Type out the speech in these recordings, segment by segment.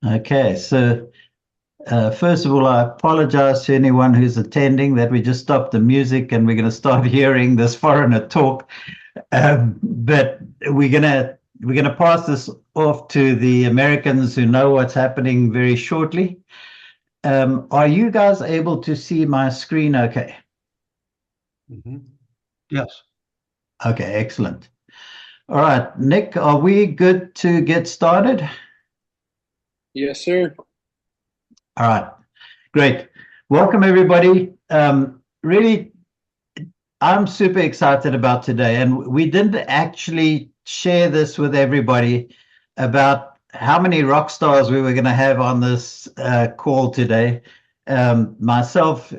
Okay, so first of all, I apologize to anyone who's attending that we just stopped the music and we're going to start hearing this foreigner talk. But we're gonna pass this off to the Americans who know what's happening very shortly. Are you guys able to see my screen? Okay. Yes. Okay, excellent. All right, Nick, are we good to get started? Yes, sir. All right, great. Welcome, everybody. Really, I'm super excited about today, and we didn't actually share this with everybody about how many rock stars we were going to have on this call today. Myself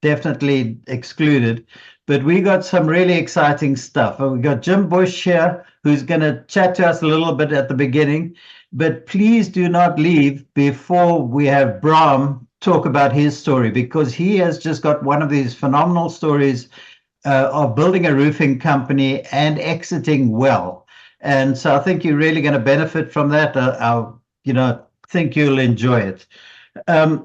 definitely excluded, but we got some really exciting stuff. We got Jim Bush here, who's going to chat to us a little bit at the beginning, but please do not leave before we have Bram talk about his story, because he has just got one of these phenomenal stories of building a roofing company and exiting well. And so I think you're really going to benefit from that. Think you'll enjoy it.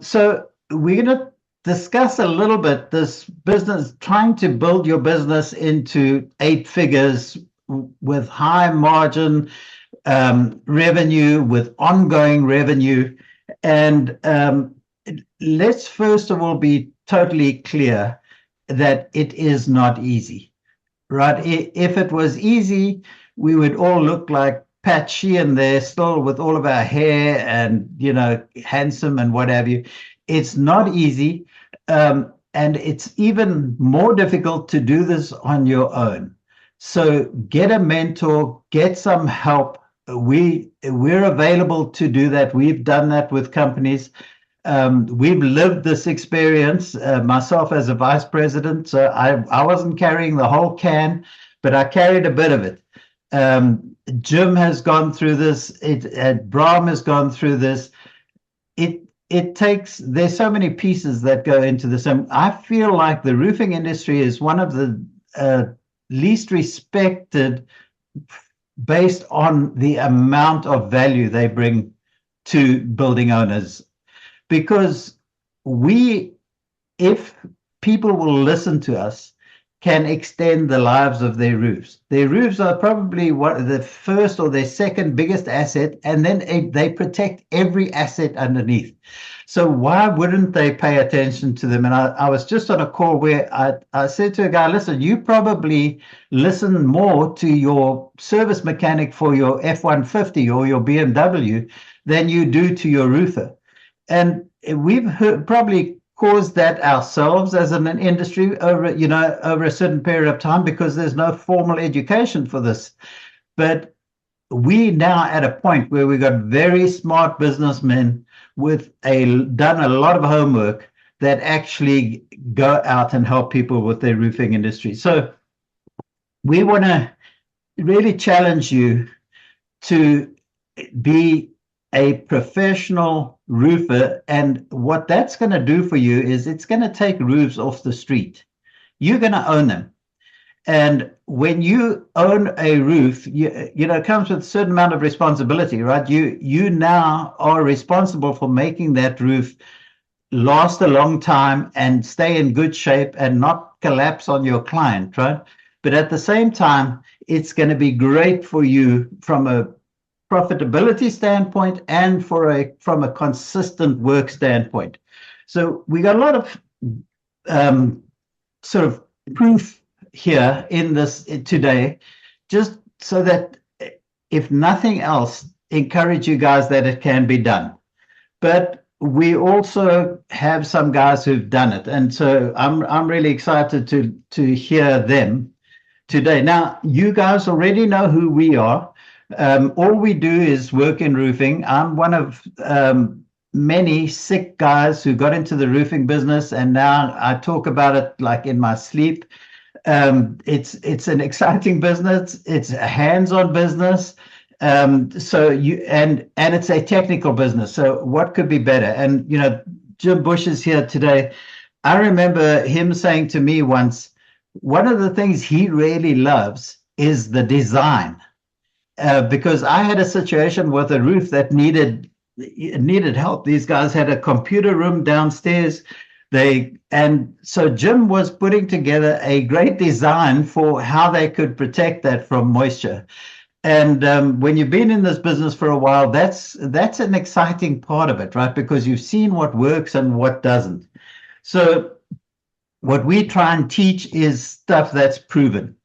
So we're going to discuss a little bit this business, trying to build your business into 8 figures with high margin revenue, with ongoing revenue. And let's first of all be totally clear that it is not easy, right? If it was easy, we would all look like Pat Sheehan there, still with all of our hair and, handsome and what have you. It's not easy. And it's even more difficult to do this on your own. So get a mentor, get some help. We're available to do that. We've done that with companies. We've lived this experience, myself as a vice president. So I wasn't carrying the whole can, but I carried a bit of it. Jim has gone through this. Bram has gone through this. There's so many pieces that go into this. And I feel like the roofing industry is one of the least respected based on the amount of value they bring to building owners. Because if people will listen to us, can extend the lives of their roofs. Their roofs are probably the first or their second biggest asset, and then they protect every asset underneath. So why wouldn't they pay attention to them? And I was just on a call where I said to a guy, listen, you probably listen more to your service mechanic for your F-150 or your BMW than you do to your roofer. And we've probably caused that ourselves as an industry over a certain period of time, because there's no formal education for this. But we now at a point where we've got very smart businessmen with done a lot of homework that actually go out and help people with their roofing industry. So we want to really challenge you to be a professional roofer. And what that's going to do for you is it's going to take roofs off the street. You're going to own them. And when you own a roof, it comes with a certain amount of responsibility, right? You now are responsible for making that roof last a long time and stay in good shape and not collapse on your client, right? But at the same time, it's going to be great for you from a profitability standpoint and from a consistent work standpoint. So we got a lot of sort of proof here in this today, just so that if nothing else, encourage you guys that it can be done. But we also have some guys who've done it, and so I'm really excited to hear them today. Now, you guys already know who we are. All we do is work in roofing. I'm one of many sick guys who got into the roofing business, and now I talk about it like in my sleep. It's an exciting business. It's a hands-on business. And it's a technical business. So what could be better? And Jim Bush is here today. I remember him saying to me once, one of the things he really loves is the design. Because I had a situation with a roof that needed needed help. These guys had a computer room downstairs. And so Jim was putting together a great design for how they could protect that from moisture. And when you've been in this business for a while, that's an exciting part of it, right? Because you've seen what works and what doesn't. So what we try and teach is stuff that's proven.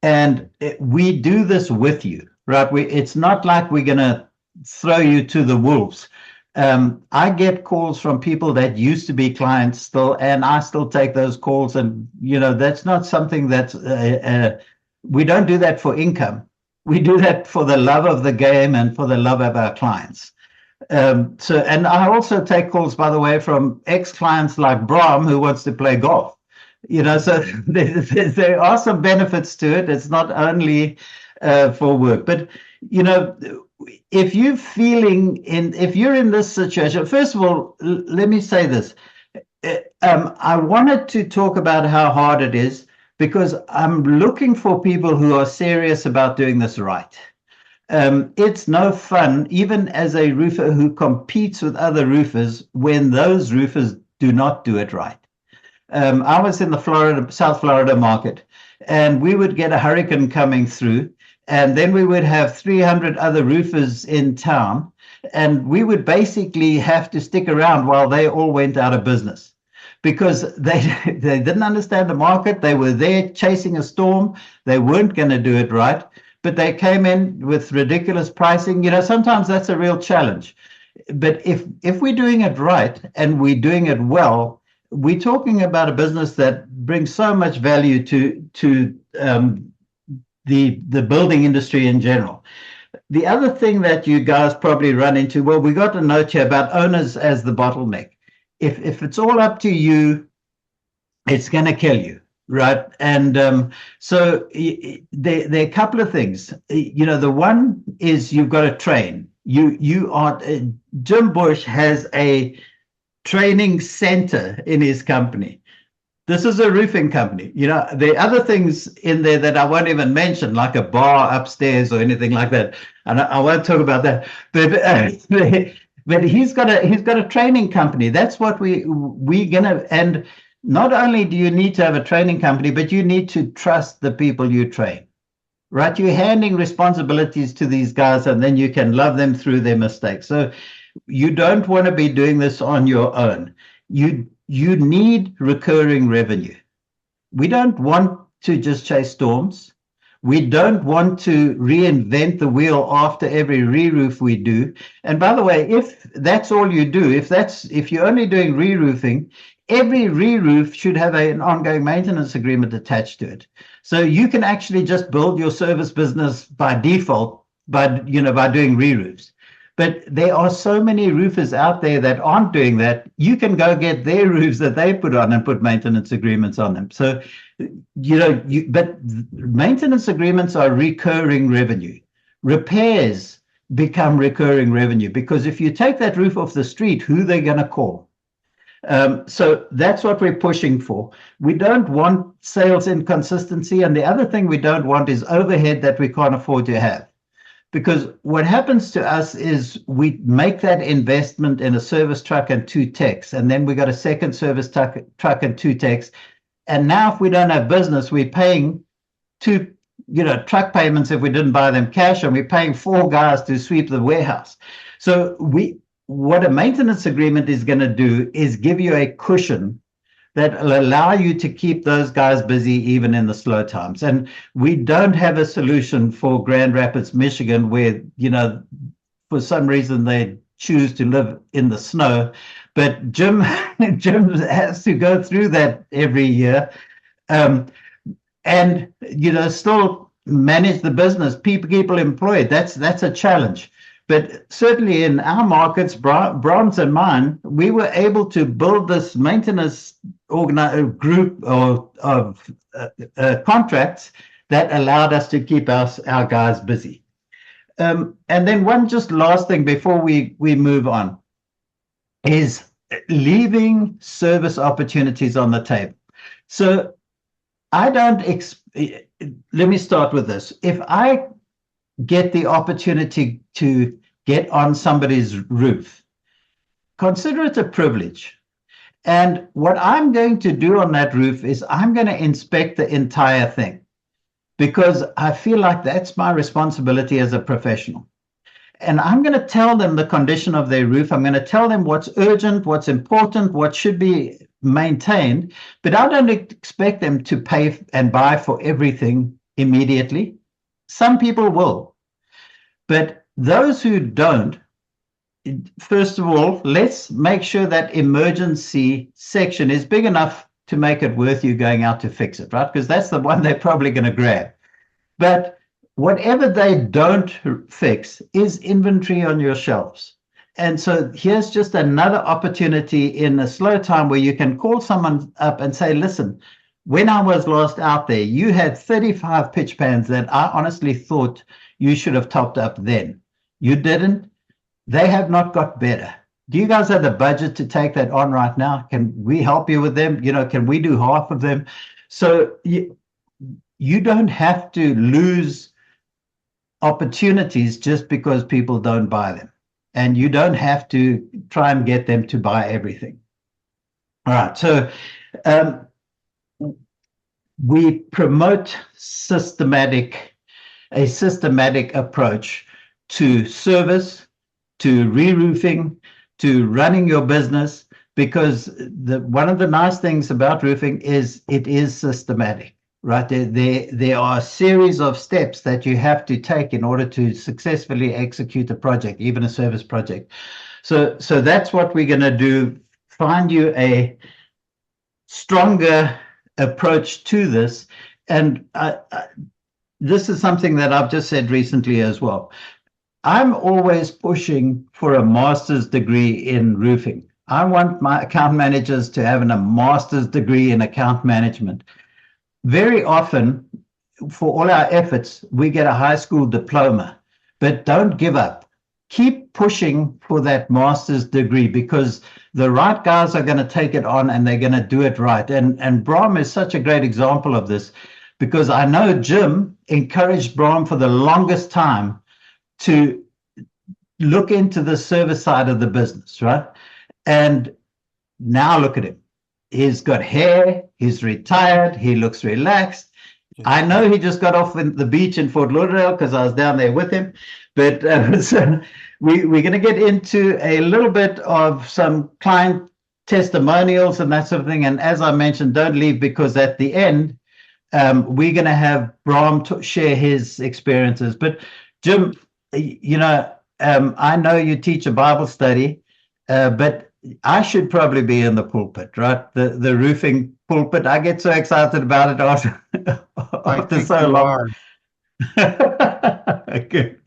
And we do this with you, right? It's not like we're going to throw you to the wolves. I get calls from people that used to be clients still, and I still take those calls. And, that's not something that's, we don't do that for income. We do that for the love of the game and for the love of our clients. And I also take calls, by the way, from ex-clients like Bram, who wants to play golf. So there are some benefits to it. It's not only for work, but if you're in this situation, first of all, let me say this. I wanted to talk about how hard it is, because I'm looking for people who are serious about doing this right. It's no fun, even as a roofer who competes with other roofers, when those roofers do not do it right. I was in the South Florida market, and we would get a hurricane coming through, and then we would have 300 other roofers in town, and we would basically have to stick around while they all went out of business, because they didn't understand the market. They were there chasing a storm. They weren't going to do it right, but they came in with ridiculous pricing. Sometimes that's a real challenge. But if we're doing it right and we're doing it well, we're talking about a business that brings so much value to the building industry in general. The other thing that you guys probably run into, well, we got a note here about owners as the bottleneck. If it's all up to you, it's going to kill you, right? And so there are a couple of things. The one is you've got to train. Jim Bush has a training center in his company. This is a roofing company. There are other things in there that I won't even mention, like a bar upstairs or anything like that. And I won't talk about that. But he's got a training company. That's what we're gonna. And not only do you need to have a training company, but you need to trust the people you train, right? You're handing responsibilities to these guys, and then you can love them through their mistakes. So you don't want to be doing this on your own. You need recurring revenue. We don't want to just chase storms. We don't want to reinvent the wheel after every re-roof we do. And by the way, if that's all you do, if you're only doing re-roofing, every re-roof should have an ongoing maintenance agreement attached to it. So you can actually just build your service business by default by doing re-roofs. But there are so many roofers out there that aren't doing that. You can go get their roofs that they put on and put maintenance agreements on them. So, but maintenance agreements are recurring revenue. Repairs become recurring revenue, because if you take that roof off the street, who they're going to call? So that's what we're pushing for. We don't want sales inconsistency. And the other thing we don't want is overhead that we can't afford to have. Because what happens to us is we make that investment in a service truck and 2 techs, and then we got a second service truck and 2 techs. And now if we don't have business, we're paying 2 truck payments if we didn't buy them cash, and we're paying 4 guys to sweep the warehouse. So what a maintenance agreement is going to do is give you a cushion that will allow you to keep those guys busy even in the slow times. And we don't have a solution for Grand Rapids, Michigan, where, for some reason they choose to live in the snow. But Jim has to go through that every year, and, still manage the business, people employed. That's a challenge. But certainly in our markets, Bram's and mine, we were able to build this maintenance group of contracts that allowed us to keep our guys busy. And then one just last thing before we move on is leaving service opportunities on the table. So let me start with this. If I get the opportunity to get on somebody's roof, consider it a privilege. And what I'm going to do on that roof is I'm going to inspect the entire thing, because I feel like that's my responsibility as a professional. And I'm going to tell them the condition of their roof. I'm going to tell them what's urgent, what's important, what should be maintained. But I don't expect them to pay and buy for everything immediately. Some people will. But those who don't, first of all, let's make sure that emergency section is big enough to make it worth you going out to fix it, right? Because that's the one they're probably going to grab. But whatever they don't fix is inventory on your shelves. And so here's just another opportunity in a slow time where you can call someone up and say, listen, when I was last out there, you had 35 pitch pans that I honestly thought you should have topped up then. You didn't. They have not got better. Do you guys have the budget to take that on right now? Can we help you with them? Can we do half of them? So you don't have to lose opportunities just because people don't buy them. And you don't have to try and get them to buy everything. All right. So we promote a systematic approach to service, to re-roofing, to running your business, because one of the nice things about roofing is it is systematic, right? There are a series of steps that you have to take in order to successfully execute a project, even a service project. So that's what we're going to do, find you a stronger approach to this. And this is something that I've just said recently as well. I'm always pushing for a master's degree in roofing. I want my account managers to have a master's degree in account management. Very often, for all our efforts, we get a high school diploma, but don't give up. Keep pushing for that master's degree, because the right guys are going to take it on and they're going to do it right. And Bram is such a great example of this, because I know Jim encouraged Bram for the longest time to look into the service side of the business, right? And now look at him. He's got hair, he's retired, he looks relaxed. I know he just got off the beach in Fort Lauderdale because I was down there with him. But so we're going to get into a little bit of some client testimonials and that sort of thing. And as I mentioned, don't leave, because at the end, we're going to have Bram share his experiences. But Jim, I know you teach a Bible study, but I should probably be in the pulpit, right? The roofing pulpit. I get so excited about it after so long. Good.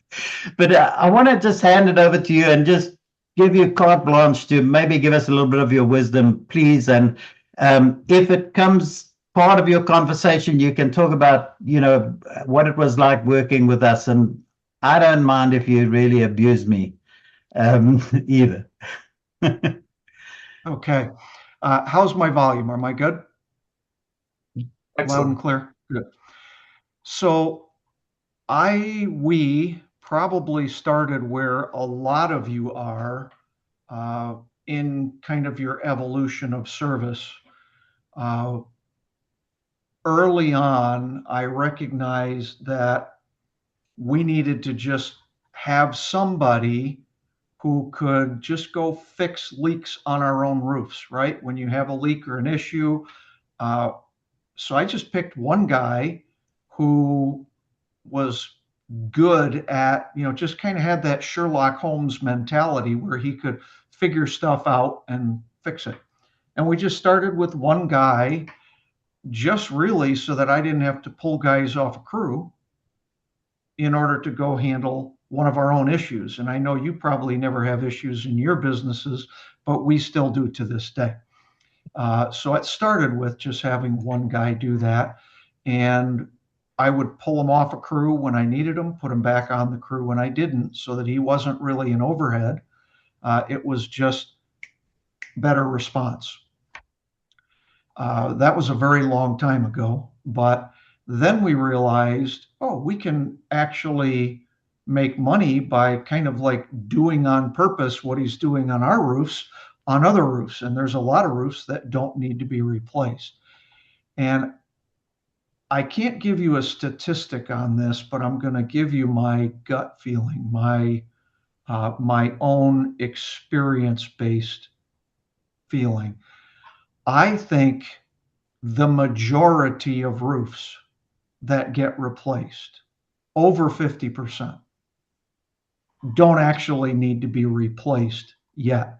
But I want to just hand it over to you and just give you carte blanche to maybe give us a little bit of your wisdom, please. And if it comes part of your conversation, you can talk about, what it was like working with us. And I don't mind if you really abuse me either. Okay. How's my volume? Am I good? Excellent. Loud and clear? Good. So we probably started where a lot of you are in kind of your evolution of service. Early on, I recognized that we needed to just have somebody who could just go fix leaks on our own roofs, right? When you have a leak or an issue. So I just picked one guy who was good at, just kind of had that Sherlock Holmes mentality where he could figure stuff out and fix it. And we just started with one guy, just really so that I didn't have to pull guys off a crew in order to go handle one of our own issues. And I know you probably never have issues in your businesses, but we still do to this day. So it started with just having one guy do that. And I would pull him off a crew when I needed him, put him back on the crew when I didn't, so that he wasn't really an overhead. It was just better response. That was a very long time ago, but then we realized, we can actually make money by kind of like doing on purpose what he's doing on our roofs, on other roofs. And there's a lot of roofs that don't need to be replaced. And I can't give you a statistic on this, but I'm going to give you my gut feeling, my own experience-based feeling. I think the majority of roofs that get replaced, over 50%, don't actually need to be replaced yet.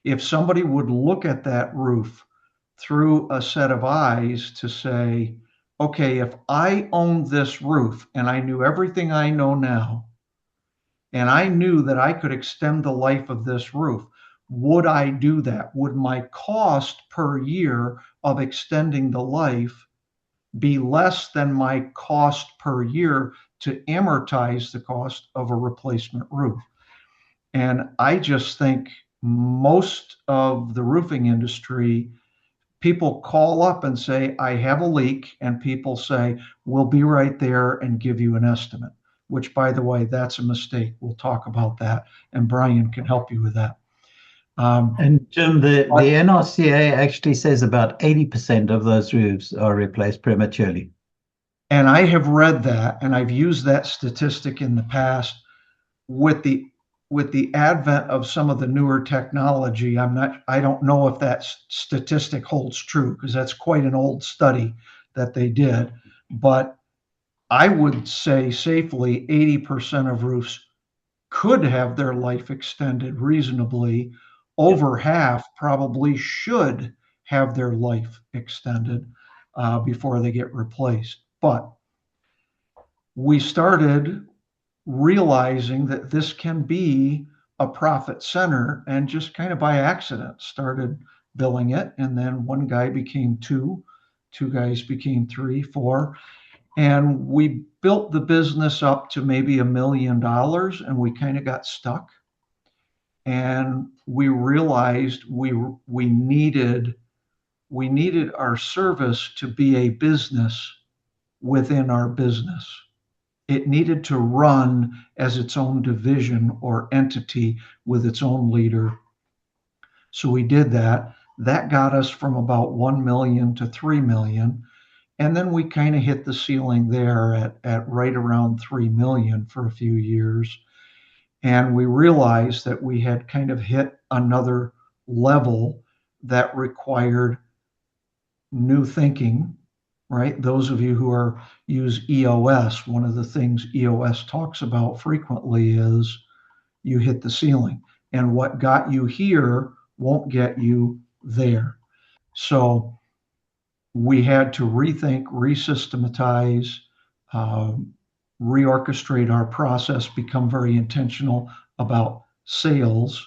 If somebody would look at that roof through a set of eyes to say, okay, if I owned this roof and I knew everything I know now, and I knew that I could extend the life of this roof, would I do that? Would my cost per year of extending the life be less than my cost per year to amortize the cost of a replacement roof? And I just think most of the roofing industry, people call up and say, I have a leak, and people say, we'll be right there and give you an estimate, which, by the way, that's a mistake. We'll talk about that, and Bryan can help you with that. And Jim, the NRCA actually says about 80% of those roofs are replaced prematurely. And I have read that, and I've used that statistic in the past. With the advent of some of the newer technology, I don't know if that statistic holds true, because that's quite an old study that they did. But I would say safely 80% of roofs could have their life extended reasonably. Over half probably should have their life extended before they get replaced. But we started realizing that this can be a profit center, and just kind of by accident started billing it. And then one guy became two guys became three, four. And we built the business up to maybe $1 million, and we kind of got stuck. And we realized we needed our service to be a business within our business. It needed to run as its own division or entity with its own leader. So we did that. That got us from about 1 million to 3 million. And then we kind of hit the ceiling there at right around 3 million for a few years. And we realized that we had kind of hit another level that required new thinking, right? Those of you who use EOS, one of the things EOS talks about frequently is you hit the ceiling, and what got you here won't get you there. So we had to rethink, resystematize, reorchestrate our process, become very intentional about sales,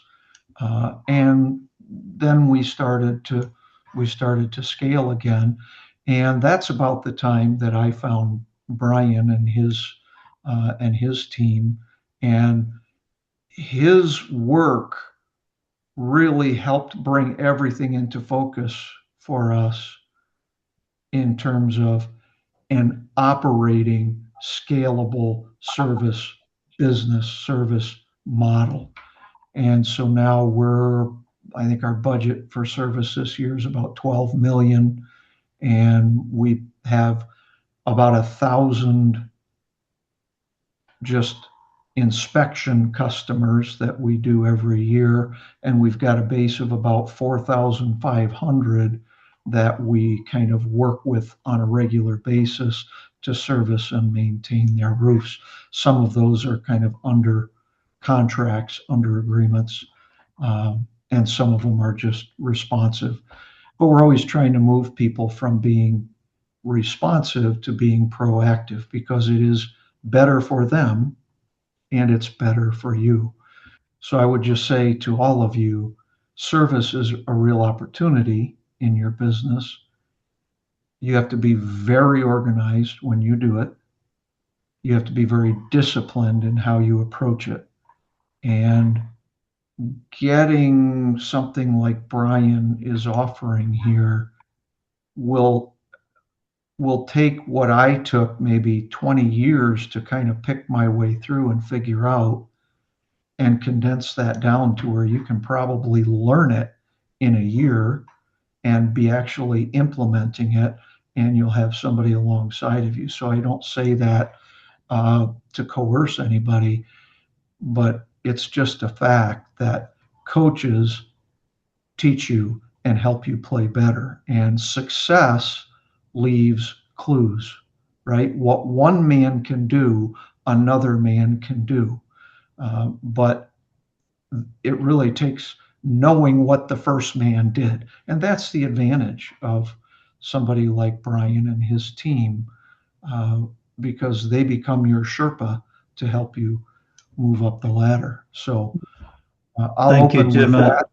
and then we started to scale again. And that's about the time that I found Bryan and his team, and his work really helped bring everything into focus for us in terms of an operating, scalable business service model. And so now I think our budget for service this year is about 12 million. And we have about 1,000 just inspection customers that we do every year. And we've got a base of about 4,500 that we kind of work with on a regular basis to service and maintain their roofs. Some of those are kind of under contracts, under agreements, and some of them are just responsive. But we're always trying to move people from being responsive to being proactive, because it is better for them and it's better for you. So I would just say to all of you, service is a real opportunity in your business. You have to be very organized when you do it. You have to be very disciplined in how you approach it. And getting something like Bryan is offering here will will take what I took maybe 20 years to kind of pick my way through and figure out, and condense that down to where you can probably learn it in a year and be actually implementing it, and you'll have somebody alongside of you. So I don't say that to coerce anybody, but it's just a fact that coaches teach you and help you play better. And success leaves clues, right? What one man can do, another man can do. But it really takes knowing what the first man did. And that's the advantage of somebody like Bryan and his team, because they become your Sherpa to help you move up the ladder. So I'll Thank you, open with Jim. that.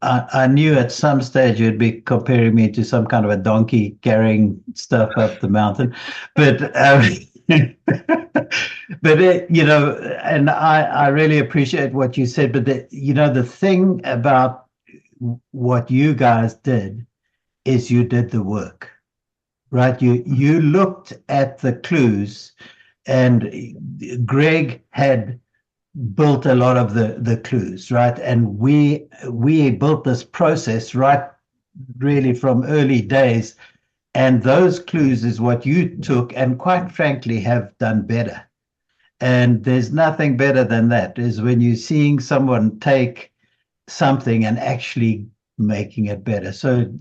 I knew at some stage you'd be comparing me to some kind of a donkey carrying stuff up the mountain, but but and I really appreciate what you said. But the thing about what you guys did is you did the work, right? You looked at the clues, and Greg had built a lot of the clues, right? And we built this process right really from early days. And those clues is what you took and quite frankly have done better. And there's nothing better than that, is when you're seeing someone take something and actually making it better. So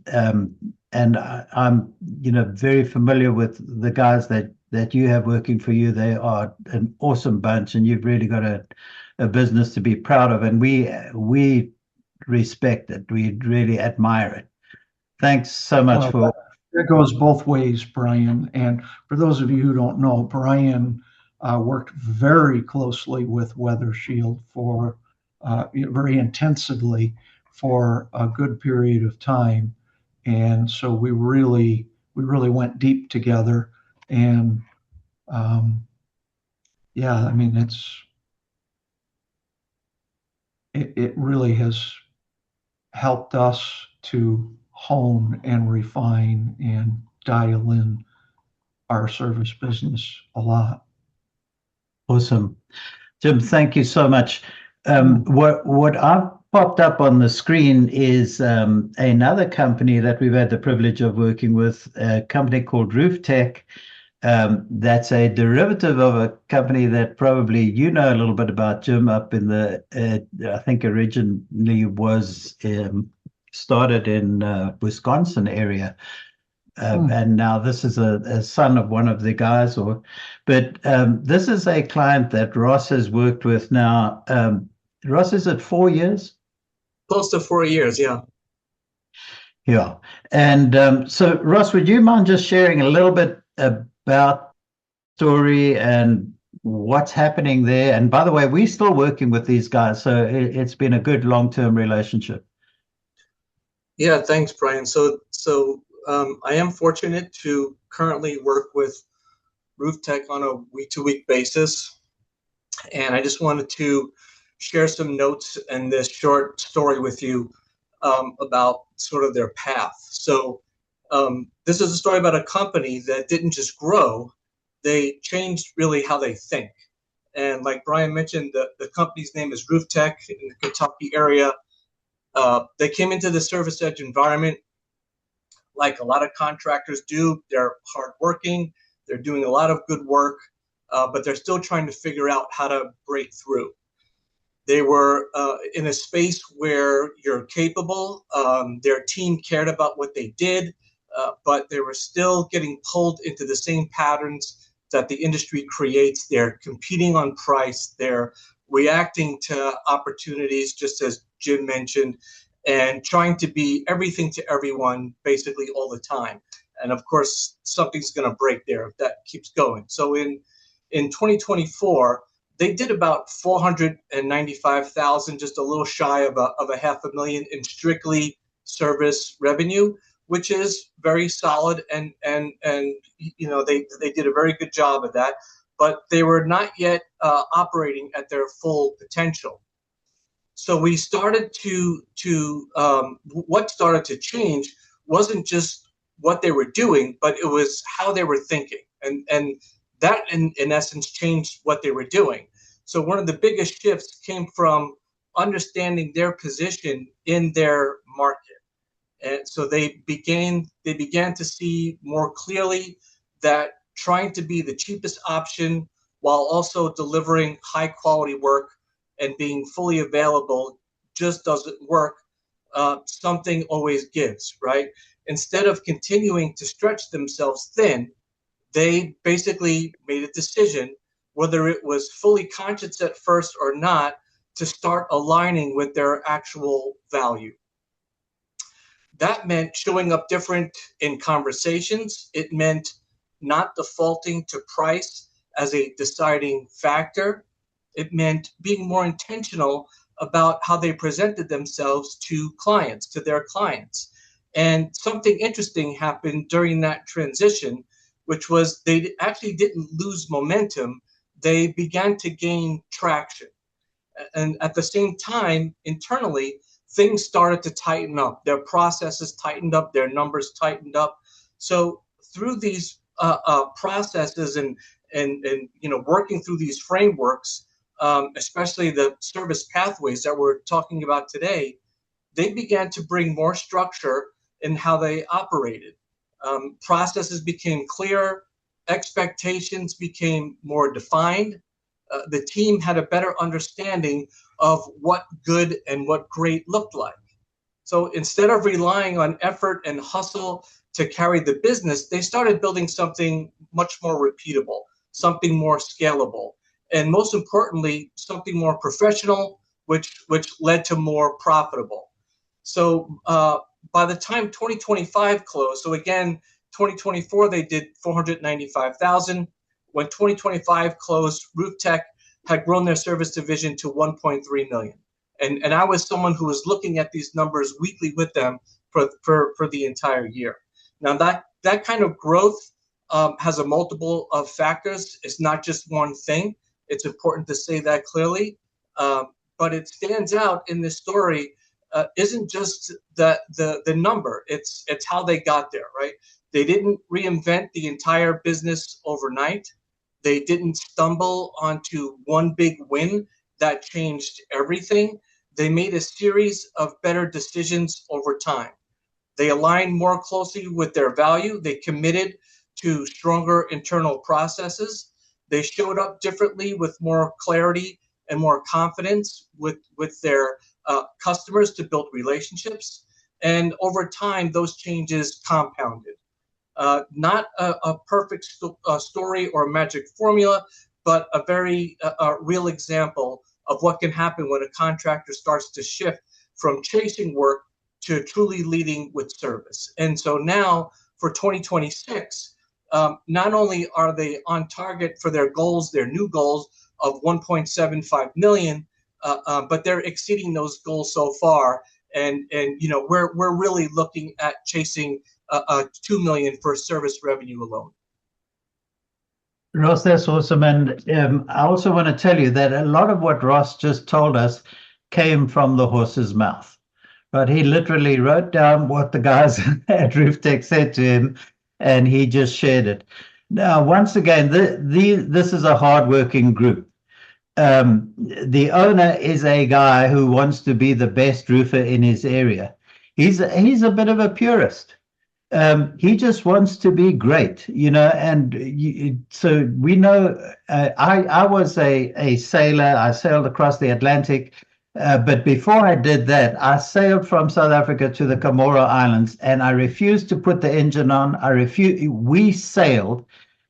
and I'm very familiar with the guys that you have working for you. They are an awesome bunch, and you've really got a business to be proud of, and we respect it. We really admire it. Thanks so much for. It goes both ways, Bryan. And for those of you who don't know, Bryan worked very closely with Weather Shield for very intensively for a good period of time. And so we really went deep together. And yeah, I mean, it really has helped us to hone and refine and dial in our service business a lot. Awesome. Jim, thank you so much. What I've popped up on the screen is another company that we've had the privilege of working with, a company called RoofTech. That's a derivative of a company that probably you know a little bit about, Jim, up in the, I think originally was started in Wisconsin area. And now this is a son of one of the guys, but this is a client that Ross has worked with now. Ross, is it 4 years? Close to 4 years, yeah. Yeah. And so, Ross, would you mind just sharing a little bit about the story and what's happening there? And by the way, we're still working with these guys, so it's been a good long-term relationship. Yeah, thanks, Bryan. So I am fortunate to currently work with RoofTech on a week-to-week basis. And I just wanted to share some notes and this short story with you about sort of their path. So this is a story about a company that didn't just grow, they changed really how they think. And like Bryan mentioned, the company's name is RoofTech in the Kentucky area. They came into the Service Edge environment like a lot of contractors do. They're hardworking, they're doing a lot of good work, but they're still trying to figure out how to break through. They were in a space where you're capable. Their team cared about what they did, but they were still getting pulled into the same patterns that the industry creates. They're competing on price. They're reacting to opportunities, just as Jim mentioned, and trying to be everything to everyone basically all the time. And of course, something's going to break there if that keeps going. So in 2024, they did about 495,000, just a little shy of a $500,000 in strictly service revenue, which is very solid. And you know, they did a very good job of that, but they were not yet operating at their full potential. So we started what started to change wasn't just what they were doing, but it was how they were thinking. And that, in essence, changed what they were doing. So one of the biggest shifts came from understanding their position in their market. And so they began to see more clearly that trying to be the cheapest option while also delivering high quality work and being fully available just doesn't work. Something always gives, right? Instead of continuing to stretch themselves thin, they basically made a decision, whether it was fully conscious at first or not, to start aligning with their actual value. That meant showing up different in conversations. It meant not defaulting to price as a deciding factor. It meant being more intentional about how they presented themselves to clients, to their clients. And something interesting happened during that transition, which was they actually didn't lose momentum. They began to gain traction. And at the same time, internally, things started to tighten up. Their processes tightened up, their numbers tightened up. So through these processes and working through these frameworks, especially the service pathways that we're talking about today, they began to bring more structure in how they operated. Processes became clearer, expectations became more defined. The team had a better understanding of what good and what great looked like. So instead of relying on effort and hustle to carry the business, they started building something much more repeatable, something more scalable, and most importantly, something more professional, which led to more profitable. So by the time 2025 closed, so again, 2024, they did 495,000. When 2025 closed, RoofTech had grown their service division to 1.3 million. And I was someone who was looking at these numbers weekly with them for the entire year. Now that kind of growth has a multiple of factors. It's not just one thing. It's important to say that clearly. But it stands out in this story isn't just the number. It's how they got there, right? They didn't reinvent the entire business overnight. They didn't stumble onto one big win that changed everything. They made a series of better decisions over time. They aligned more closely with their value. They committed to stronger internal processes. They showed up differently with more clarity and more confidence with their customers to build relationships. And over time, those changes compounded. Not a perfect story or a magic formula, but a very real example of what can happen when a contractor starts to shift from chasing work to truly leading with service. And so now for 2026, not only are they on target for their goals, their new goals of 1.75 million, but they're exceeding those goals so far. And we're really looking at chasing 2 million for service revenue alone. Ross, that's awesome. And I also want to tell you that a lot of what Ross just told us came from the horse's mouth. But he literally wrote down what the guys at RoofTech said to him, and he just shared it. Now, once again, this is a hardworking group. The owner is a guy who wants to be the best roofer in his area. He's a bit of a purist. He just wants to be great, and so we know. I was a sailor. I sailed across the Atlantic, but before I did that, I sailed from South Africa to the Comoro Islands, and I refused to put the engine on. We sailed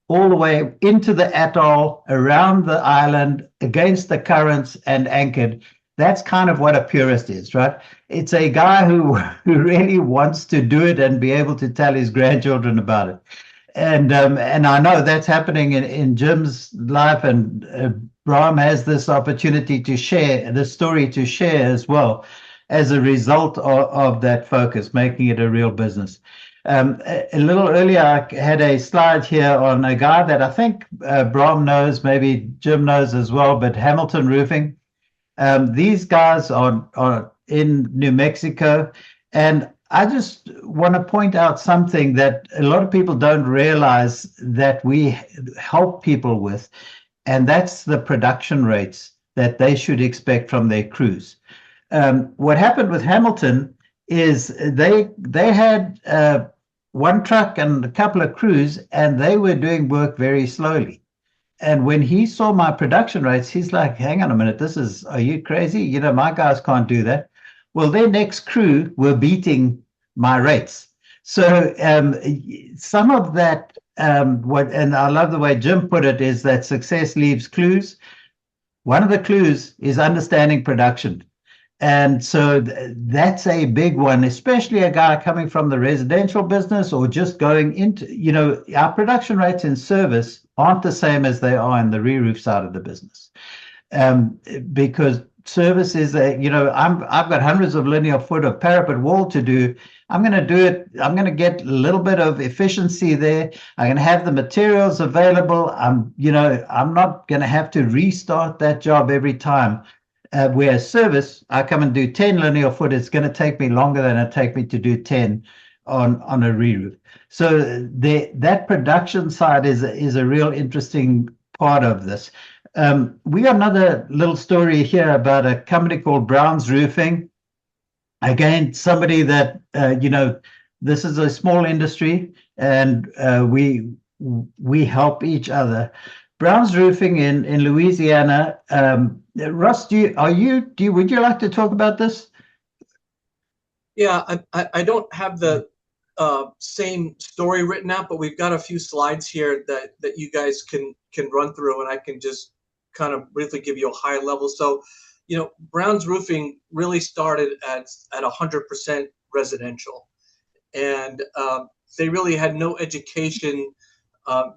all the way into the atoll, around the island, against the currents, and anchored. That's kind of what a purist is, right? It's a guy who really wants to do it and be able to tell his grandchildren about it. And I know that's happening in Jim's life, and Bram has this opportunity to share, the story to share as well, as a result of that focus, making it a real business. A little earlier, I had a slide here on a guy that I think Bram knows, maybe Jim knows as well, but Hamilton Roofing. These guys are in New Mexico, and I just want to point out something that a lot of people don't realize that we help people with, and that's the production rates that they should expect from their crews. What happened with Hamilton is they had one truck and a couple of crews, and they were doing work very slowly. And when he saw my production rates, he's like, hang on a minute, are you crazy? You know, my guys can't do that. Well, their next crew were beating my rates. So some of that, and I love the way Jim put it, is that success leaves clues. One of the clues is understanding production. And so that's a big one, especially a guy coming from the residential business or just going into, you know, our production rates in service aren't the same as they are in the re-roof side of the business. Because service is you know, I've got hundreds of linear foot of parapet wall to do. I'm going to do it. I'm going to get a little bit of efficiency there. I'm going to have the materials available. I'm not going to have to restart that job every time. Whereas service, I come and do 10 linear foot. It's going to take me longer than it take me to do 10 on a re-roof. So that production side is a real interesting part of this. We got another little story here about a company called Brown's Roofing. Again, somebody that, you know, this is a small industry, and we help each other. Brown's Roofing in Louisiana. Russ, would you like to talk about this? Yeah, I don't have the same story written out, but we've got a few slides here that you guys can run through, and I can just kind of briefly give you a high level. So, you know, Brown's Roofing really started at 100% residential, and they really had no education,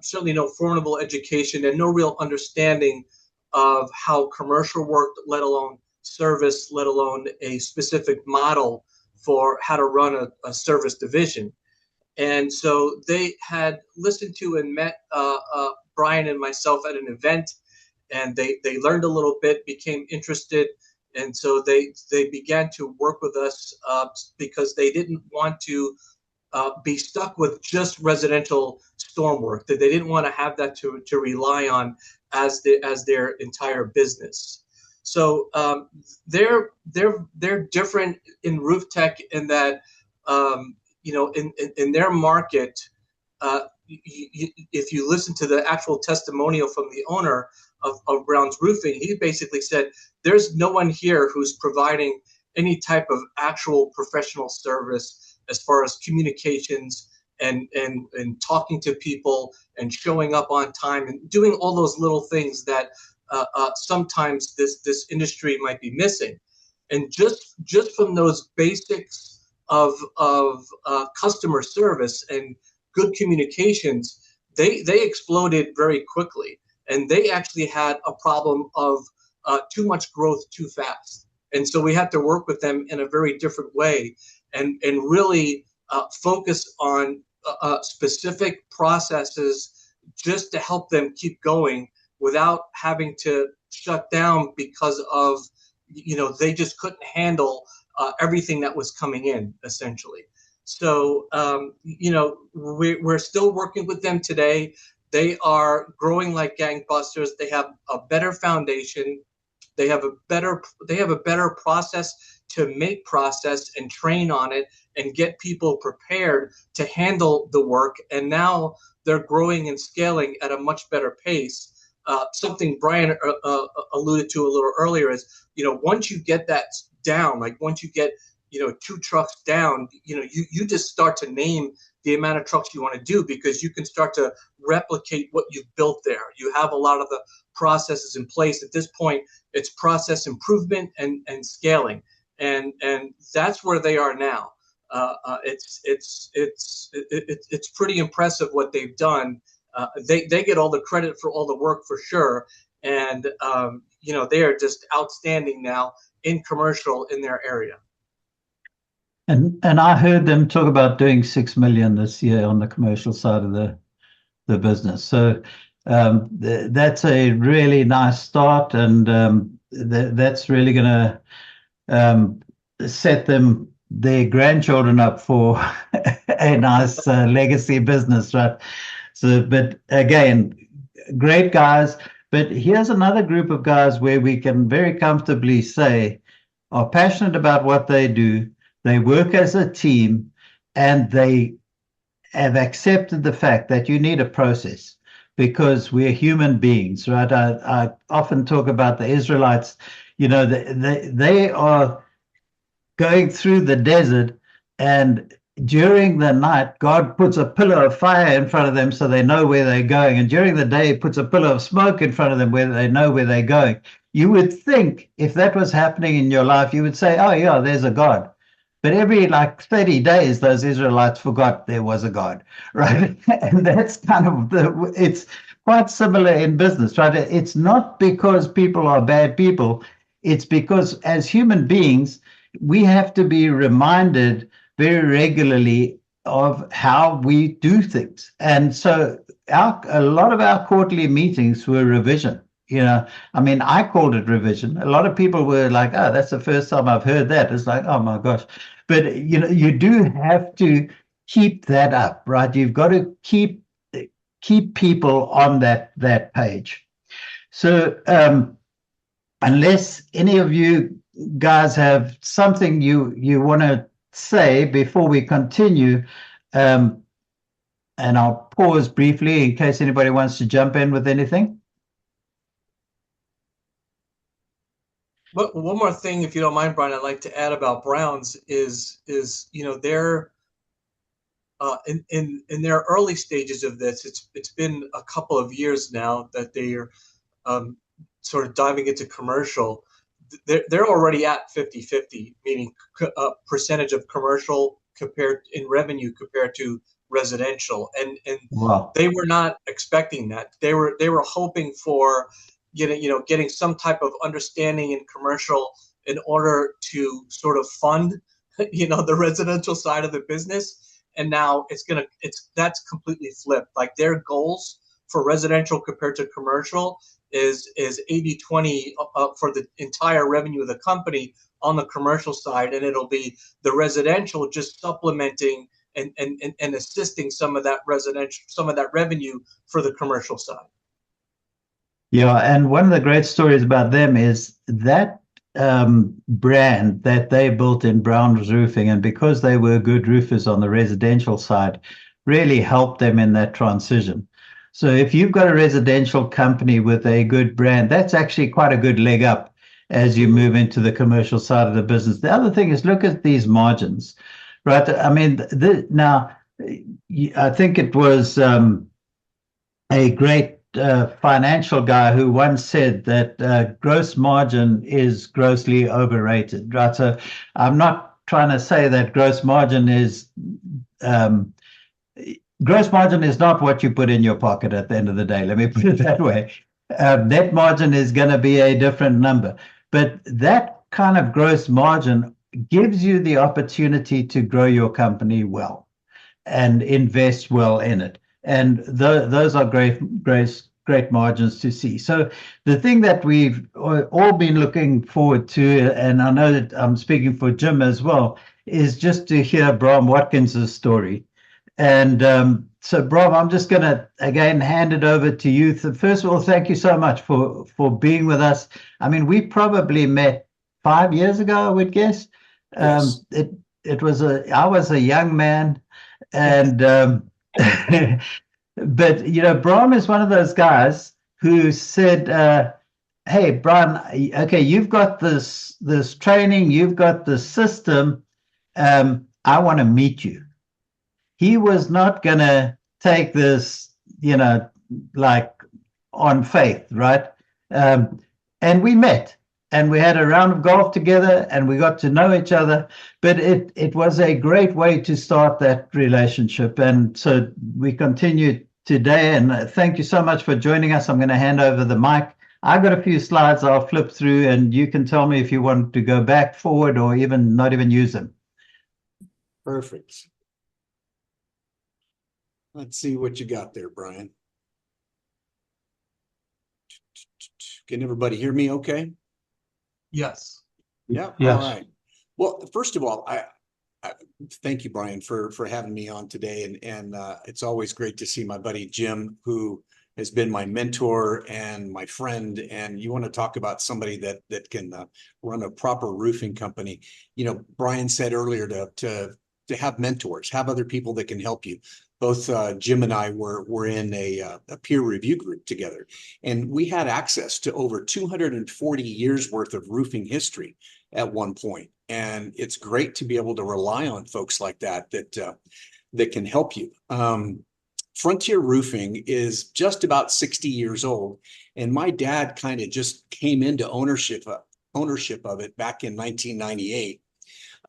certainly no formal education, and no real understanding of how commercial worked, let alone service, let alone a specific model for how to run a service division. And so they had listened to and met Bryan and myself at an event, and they learned a little bit, became interested, and so they began to work with us because they didn't want to be stuck with just residential storm work, that they didn't want to have that to rely on as their entire business. So they're different in roof tech in that you know, in their market, if you listen to the actual testimonial from the owner of Brown's Roofing, he basically said there's no one here who's providing any type of actual professional service as far as communications and talking to people and showing up on time and doing all those little things that sometimes this industry might be missing. And just from those basics of customer service and good communications, they exploded very quickly. And they actually had a problem of too much growth too fast. And so we had to work with them in a very different way and really focus on specific processes just to help them keep going without having to shut down because of, you know, they just couldn't handle everything that was coming in, essentially. So, you know, we're still working with them today. They are growing like gangbusters. They have a better foundation. They have a better process to make process and train on it and get people prepared to handle the work. And now they're growing and scaling at a much better pace. Something Bryan alluded to a little earlier is, you know, once you get that down, like once you get, you know, 2 trucks down, you know, you just start to name the amount of trucks you want to do because you can start to replicate what you've built there. You have a lot of the processes in place. At this point, it's process improvement and scaling, and that's where they are now. It's pretty impressive what they've done. They get all the credit for all the work for sure, and you know, they are just outstanding now in commercial in their area. And I heard them talk about doing 6 million this year on the commercial side of the business. So that's a really nice start, and that's really going to set them their grandchildren up for a nice legacy business, right? So, but again, great guys. But here's another group of guys where we can very comfortably say are passionate about what they do. They work as a team, and they have accepted the fact that you need a process because we're human beings, right? I often talk about the Israelites. You know, they are going through the desert, and during the night, God puts a pillar of fire in front of them so they know where they're going. And during the day, he puts a pillar of smoke in front of them where they know where they're going. You would think if that was happening in your life, you would say, oh, yeah, there's a God. But every like 30 days, those Israelites forgot there was a God, right? And that's kind of it's quite similar in business, right? It's not because people are bad people. It's because as human beings, we have to be reminded very regularly of how we do things. And so a lot of our quarterly meetings were revision. You know, I mean, I called it revision. A lot of people were like, oh, that's the first time I've heard that. It's like, oh my gosh. But, you know, you do have to keep that up, right? You've got to keep people on that page. So unless any of you guys have something you want to say before we continue, and I'll pause briefly in case anybody wants to jump in with anything. But one more thing, if you don't mind, Brian, I'd like to add about Browns is you know, they're in their early stages of this. It's been a couple of years now that they are sort of diving into commercial. They're already at 50-50, meaning percentage of commercial compared in revenue compared to residential, and Wow. They were not expecting that. They were hoping for getting some type of understanding in commercial in order to sort of fund the residential side of the business. And now that's completely flipped. Like their goals for residential compared to commercial is 80-20 for the entire revenue of the company on the commercial side, and it'll be the residential just supplementing and assisting some of that revenue for the commercial side. Yeah, and one of the great stories about them is that brand that they built in Brown's Roofing, and because they were good roofers on the residential side, really helped them in that transition. So if you've got a residential company with a good brand, that's actually quite a good leg up as you move into the commercial side of the business. The other thing is look at these margins, right? I mean, now I think it was a great financial guy who once said that gross margin is grossly overrated, right? So I'm not trying to say that gross margin is not what you put in your pocket at the end of the day. Let me put it that way. Net margin is going to be a different number, but that kind of gross margin gives you the opportunity to grow your company well and invest well in it. And those are great margins to see. So the thing that we've all been looking forward to, and I know that I'm speaking for Jim as well, is just to hear Bram Watkins' story. And so, Bram, I'm just going to, again, hand it over to you. First of all, thank you so much for being with us. I mean, we probably met 5 years ago, I would guess. Yes. I was a young man, and but Bram is one of those guys who said, "Hey, Brian, okay, you've got this training, you've got the system. I want to meet you." He was not going to take this, like on faith, right? And we met. And we had a round of golf together, and we got to know each other. But it was a great way to start that relationship. And so we continue today. And thank you so much for joining us. I'm going to hand over the mic. I've got a few slides I'll flip through, and you can tell me if you want to go back, forward, or not even use them. Perfect. Let's see what you got there, Brian. Can everybody hear me okay? Yes. Yeah. Yes. All right. Well, first of all, thank you, Bryan, for having me on today. And it's always great to see my buddy Jim, who has been my mentor and my friend. And you want to talk about somebody that can run a proper roofing company. You know, Bryan said earlier to have mentors, have other people that can help you. Both Jim and I were in a peer review group together, and we had access to over 240 years worth of roofing history at one point. And it's great to be able to rely on folks like that can help you. Frontier Roofing is just about 60 years old, and my dad kind of just came into ownership of it back in 1998.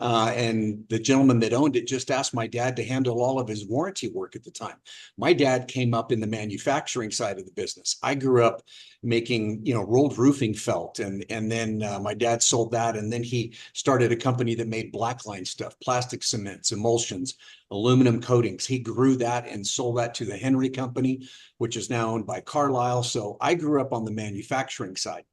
And the gentleman that owned it just asked my dad to handle all of his warranty work at the time. My dad came up in the manufacturing side of the business. I grew up making, rolled roofing felt, and then my dad sold that, and then he started a company that made blackline stuff, plastic cements, emulsions, aluminum coatings. He grew that and sold that to the Henry Company, which is now owned by Carlisle. So I grew up on the manufacturing side.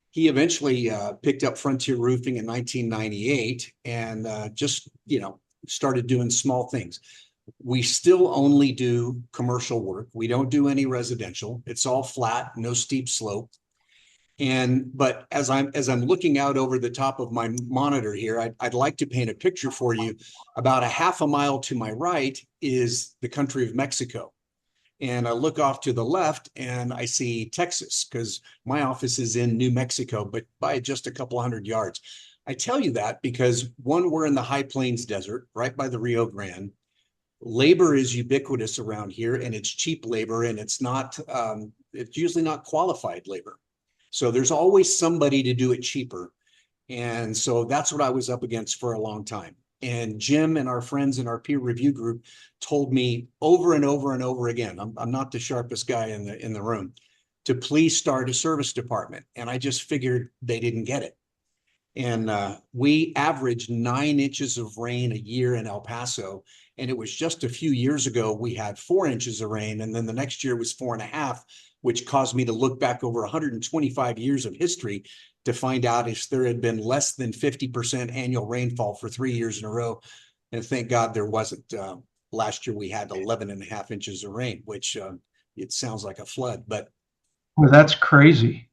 He eventually picked up Frontier Roofing in 1998 and just, started doing small things. We still only do commercial work. We don't do any residential. It's all flat, no steep slope. But as I'm looking out over the top of my monitor here, I'd like to paint a picture for you. About a half a mile to my right is the country of Mexico. And I look off to the left and I see Texas, because my office is in New Mexico, but by just a couple hundred yards. I tell you that because, one, we're in the High Plains Desert, right by the Rio Grande. Labor is ubiquitous around here, and it's cheap labor, and it's usually not qualified labor. So there's always somebody to do it cheaper. And so that's what I was up against for a long time. And Jim and our friends in our peer review group told me over and over and over again, I'm not the sharpest guy in the room, to please start a service department. And I just figured they didn't get it. And we averaged 9 inches of rain a year in El Paso. And it was just a few years ago, we had 4 inches of rain. And then the next year was 4.5, which caused me to look back over 125 years of history to find out if there had been less than 50% annual rainfall for 3 years in a row. And thank God there wasn't. Last year we had 11.5 inches of rain, which it sounds like a flood, but well, that's crazy.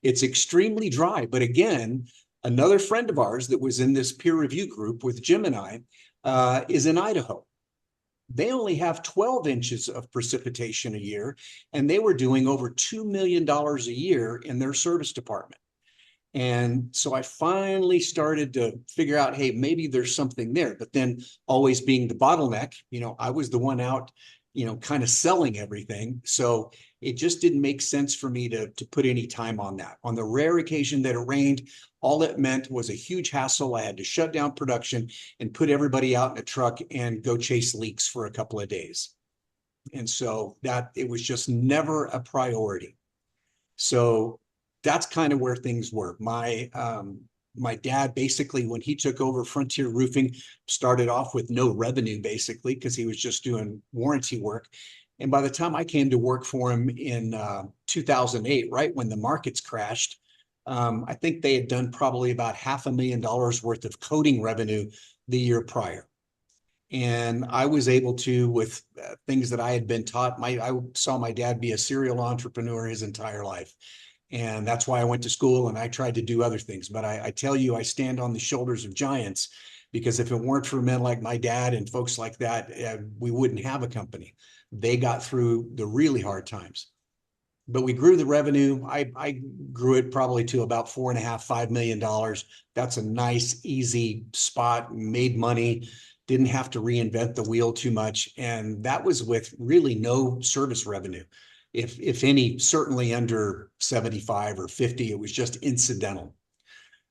It's extremely dry. But again, another friend of ours that was in this peer review group with Jim and I is in Idaho. They only have 12 inches of precipitation a year, and they were doing over $2 million a year in their service department. And so I finally started to figure out, hey, maybe there's something there. But then, always being the bottleneck, I was the one out, kind of selling everything. So it just didn't make sense for me to put any time on that. On the rare occasion that it rained, all it meant was a huge hassle. I had to shut down production and put everybody out in a truck and go chase leaks for a couple of days. And so it was just never a priority. So that's kind of where things were. My dad, basically, when he took over Frontier Roofing, started off with no revenue, basically, because he was just doing warranty work. And by the time I came to work for him in 2008, right when the markets crashed, I think they had done probably about $500,000 worth of coating revenue the year prior. And I was able to, with things that I had been taught, I saw my dad be a serial entrepreneur his entire life. And that's why I went to school and I tried to do other things. But I tell you, I stand on the shoulders of giants, because if it weren't for men like my dad and folks like that, we wouldn't have a company. They got through the really hard times. But we grew the revenue. I grew it probably to about $4.5–5 million. That's a nice, easy spot, made money, didn't have to reinvent the wheel too much. And that was with really no service revenue. If any, certainly under 75 or 50, it was just incidental.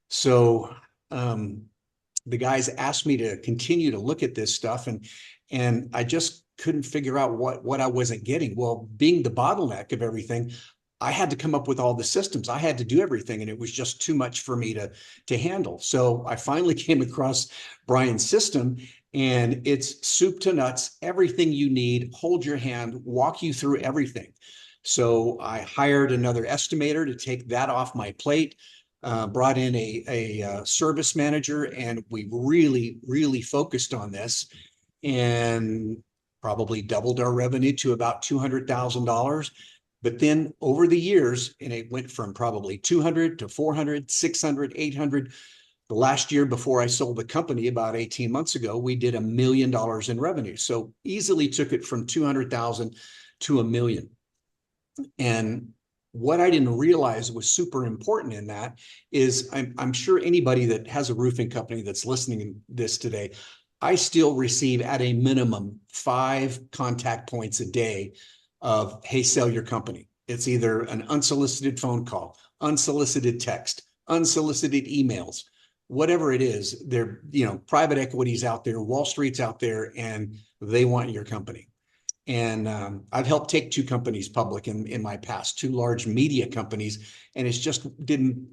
So the guys asked me to continue to look at this stuff, and I just couldn't figure out what I wasn't getting. Well, being the bottleneck of everything, I had to come up with all the systems. I had to do everything, and it was just too much for me to handle. So I finally came across Bryan's system, and it's soup to nuts, everything you need, hold your hand, walk you through everything. So I hired another estimator to take that off my plate. brought in a service manager, and we really focused on this, and probably doubled our revenue to about $200,000. But then over the years, and it went from probably 200 to 400, 600, 800. The last year before I sold the company about 18 months ago, we did $1 million in revenue. So easily took it from 200,000 to $1 million. And what I didn't realize was super important in that is I'm sure anybody that has a roofing company that's listening to this today, I still receive at a minimum 5 contact points a day of, hey, sell your company. It's either an unsolicited phone call, unsolicited text, unsolicited emails, whatever it is. They're, private equity's out there, Wall Street's out there, and they want your company. And I've helped take 2 companies public in my past, 2 large media companies, and it's just didn't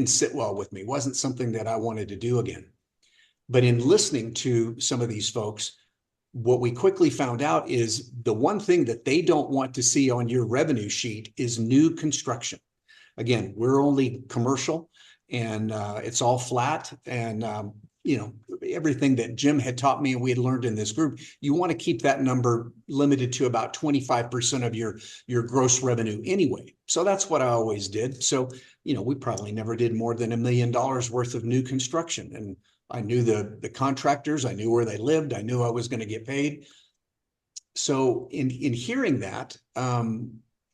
sit well with me. It wasn't something that I wanted to do again. But in listening to some of these folks, what we quickly found out is the one thing that they don't want to see on your revenue sheet is new construction. Again, we're only commercial, and it's all flat, and everything that Jim had taught me and we had learned in this group, you want to keep that number limited to about 25% of your gross revenue anyway. So that's what I always did. So, we probably never did more than $1 million worth of new construction. And I knew the contractors, I knew where they lived, I knew I was going to get paid. So in hearing that,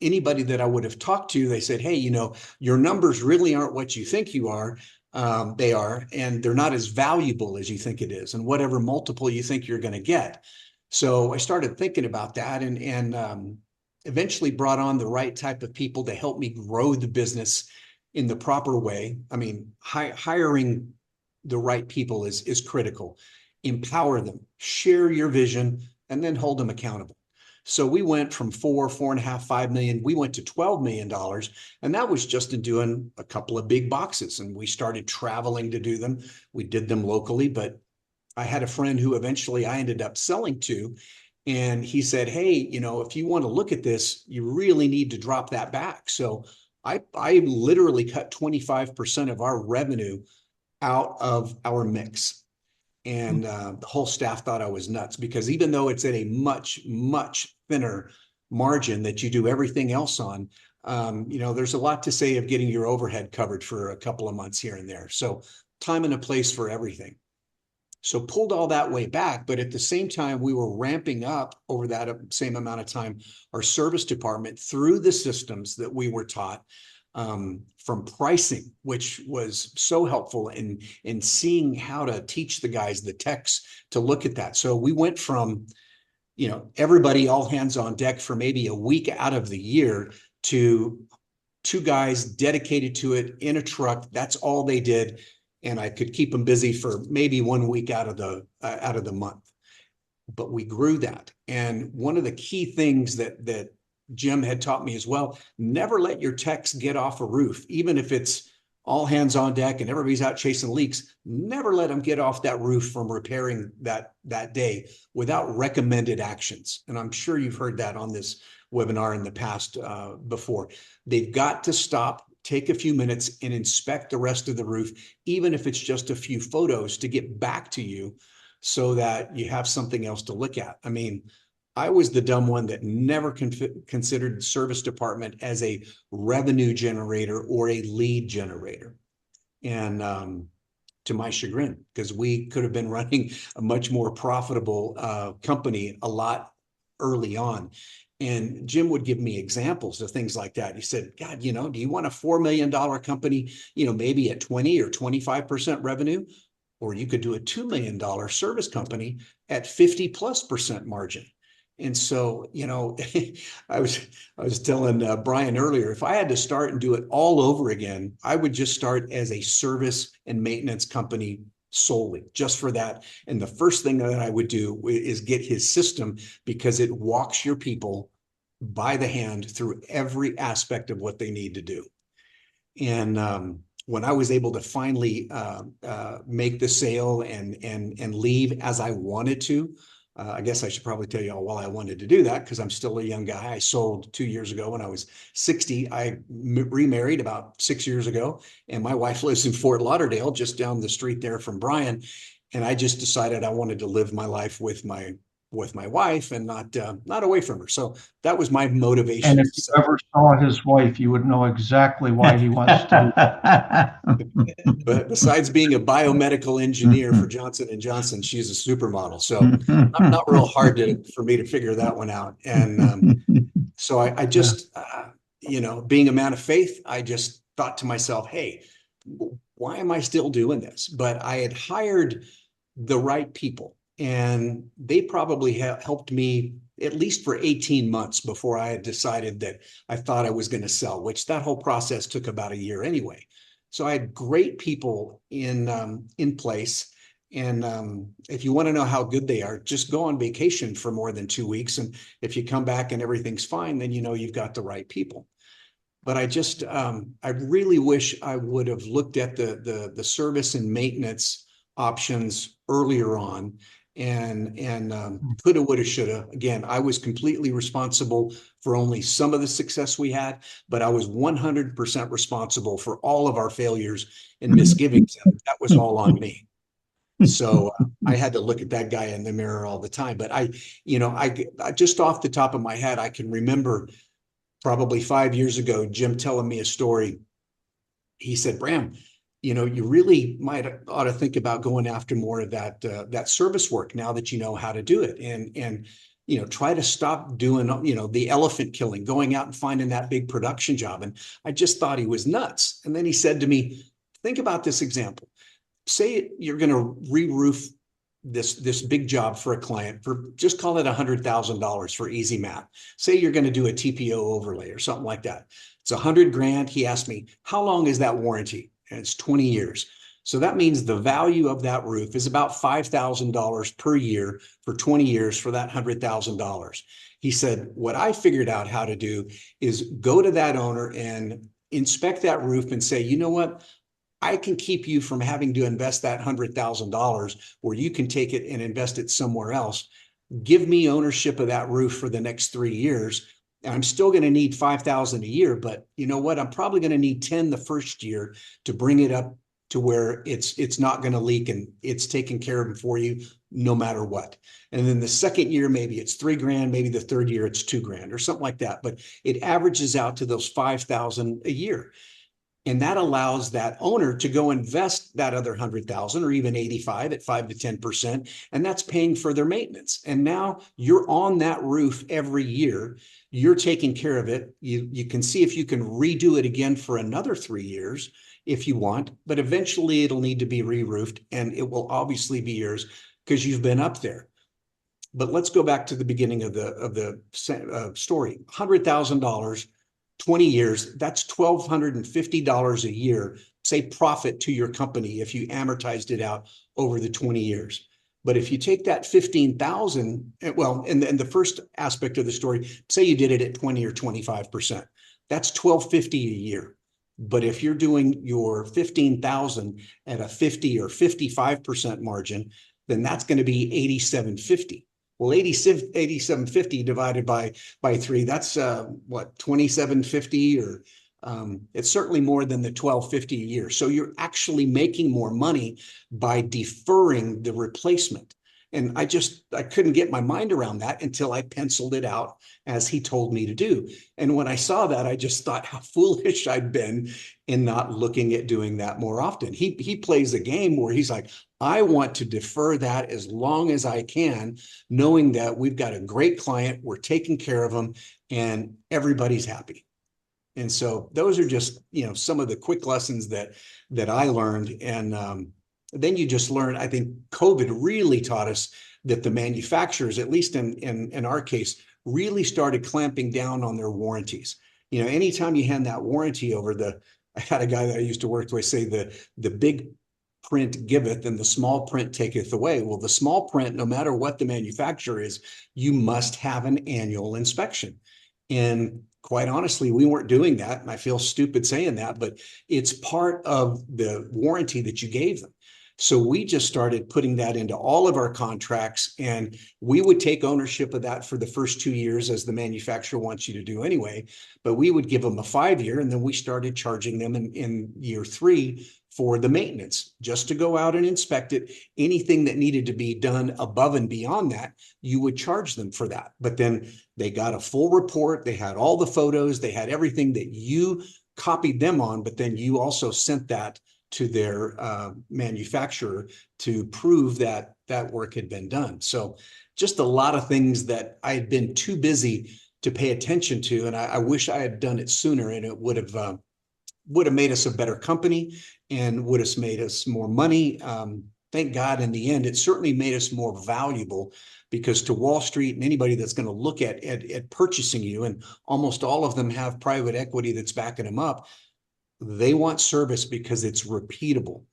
anybody that I would have talked to, they said, hey, your numbers really aren't what you think you are. They are, and they're not as valuable as you think it is, and whatever multiple you think you're going to get. So I started thinking about that, and eventually brought on the right type of people to help me grow the business in the proper way. I mean, hiring the right people is critical. Empower them, share your vision, and then hold them accountable. So we went from 4.5, $5 million, we went to $12 million. And that was just in doing a couple of big boxes. And we started traveling to do them. We did them locally, but I had a friend who eventually I ended up selling to. And he said, hey, if you want to look at this, you really need to drop that back. So I literally cut 25% of our revenue out of our mix. And the whole staff thought I was nuts, because even though it's at a much thinner margin that you do everything else on, there's a lot to say of getting your overhead covered for a couple of months here and there. So time and a place for everything. So pulled all that way back, but at the same time, we were ramping up over that same amount of time our service department through the systems that we were taught. From pricing, which was so helpful in seeing how to teach the guys, the techs, to look at that. So we went from, everybody all hands on deck for maybe a week out of the year to 2 guys dedicated to it in a truck. That's all they did. And I could keep them busy for maybe 1 week out of the month. But we grew that. And one of the key things that Jim had taught me as well, never let your techs get off a roof, even if it's all hands on deck and everybody's out chasing leaks. Never let them get off that roof from repairing that day without recommended actions. And I'm sure you've heard that on this webinar in the past before. They've got to stop, take a few minutes, and inspect the rest of the roof, even if it's just a few photos, to get back to you so that you have something else to look at. I mean, I was the dumb one that never considered the service department as a revenue generator or a lead generator. And to my chagrin, because we could have been running a much more profitable company a lot early on. And Jim would give me examples of things like that. He said, God, do you want a $4 million company, maybe at 20 or 25% revenue? Or you could do a $2 million service company at 50+% margin. And so, I was telling Bryan earlier, if I had to start and do it all over again, I would just start as a service and maintenance company solely, just for that. And the first thing that I would do is get his system, because it walks your people by the hand through every aspect of what they need to do. And when I was able to finally make the sale and leave as I wanted to, I guess I should probably tell you all why I wanted to do that, because I'm still a young guy. I sold 2 years ago when I was 60. I remarried about 6 years ago, and my wife lives in Fort Lauderdale, just down the street there from Bryan. And I just decided I wanted to live my life with my wife and not away from her. So that was my motivation. And if you ever saw his wife, you would know exactly why he wants to do that. But besides being a biomedical engineer for Johnson & Johnson, she's a supermodel. So not real hard for me to figure that one out. And so I just, being a man of faith, I just thought to myself, hey, why am I still doing this? But I had hired the right people, and they probably helped me at least for 18 months before I had decided that I thought I was going to sell, which that whole process took about a year anyway. So I had great people in place. And if you want to know how good they are, just go on vacation for more than 2 weeks. And if you come back and everything's fine, then you know you've got the right people. But I really wish I would have looked at the service and maintenance options earlier on, and coulda, woulda, shoulda. Again, I was completely responsible for only some of the success we had, but I was 100% responsible for all of our failures and misgivings. And that was all on me. So I had to look at that guy in the mirror all the time. But I just off the top of my head, I can remember probably 5 years ago, Jim telling me a story. He said, Bram, you really ought to think about going after more of that service work now that you know how to do it, and try to stop doing the elephant killing, going out and finding that big production job. And I just thought he was nuts. And then he said to me, think about this example. Say you're going to re-roof this big job for a client for, just call it $100,000 for easy math. Say you're going to do a TPO overlay or something like that. It's $100,000. He asked me, how long is that warranty? And it's 20 years. So that means the value of that roof is about $5,000 per year for 20 years for that $100,000. He said, what I figured out how to do is go to that owner and inspect that roof and say, you know what? I can keep you from having to invest that $100,000, where you can take it and invest it somewhere else. Give me ownership of that roof for the next 3 years. And I'm still going to need $5,000 a year, but you know what? I'm probably going to need 10 the first year to bring it up to where it's not going to leak and it's taken care of for you no matter what. And then the second year, maybe it's $3,000, maybe the third year it's $2,000 or something like that. But it averages out to those $5,000 a year. And that allows that owner to go invest that other 100,000 or even 85 at 5 to 10%. And that's paying for their maintenance. And now you're on that roof every year. You're taking care of it. You can see if you can redo it again for another 3 years if you want, but eventually it'll need to be re-roofed, and it will obviously be yours because you've been up there. But let's go back to the beginning of the story. $100,000. 20 years, that's $1,250 a year, say, profit to your company if you amortized it out over the 20 years. But if you take that 15,000, well, and the first aspect of the story, say you did it at 20 or 25%, that's $1,250 a year. But if you're doing your 15,000 at a 50 or 55% margin, then that's going to be $8,750. Well, 8,750 divided by 3, that's what, 2,750, or it's certainly more than the 1,250 a year. So you're actually making more money by deferring the replacement. And I couldn't get my mind around that until I penciled it out as he told me to do. And when I saw that, I just thought how foolish I'd been in not looking at doing that more often. He plays a game where he's like, I want to defer that as long as I can, knowing that we've got a great client, we're taking care of them, and everybody's happy. And so those are just, some of the quick lessons that I learned. And then you just learn, I think COVID really taught us that the manufacturers, at least in our case, really started clamping down on their warranties. Anytime you hand that warranty over, I had a guy that I used to work with say the big print giveth and the small print taketh away. Well, the small print, no matter what the manufacturer is, you must have an annual inspection. And quite honestly, we weren't doing that. And I feel stupid saying that, but it's part of the warranty that you gave them. So we just started putting that into all of our contracts, and we would take ownership of that for the first 2 years, as the manufacturer wants you to do anyway. But we would give them a 5-year, and then we started charging them in year 3 for the maintenance, just to go out and inspect it. Anything that needed to be done above and beyond that, you would charge them for that. But then they got a full report. They had all the photos. They had everything that you copied them on, but then you also sent that to their manufacturer to prove that that work had been done. So just a lot of things that I had been too busy to pay attention to, and I wish I had done it sooner, and it would have made us a better company and would have made us more money. Thank God in the end, it certainly made us more valuable, because to Wall Street and anybody that's going to look at purchasing you, and almost all of them have private equity that's backing them up, they want service because it's repeatable.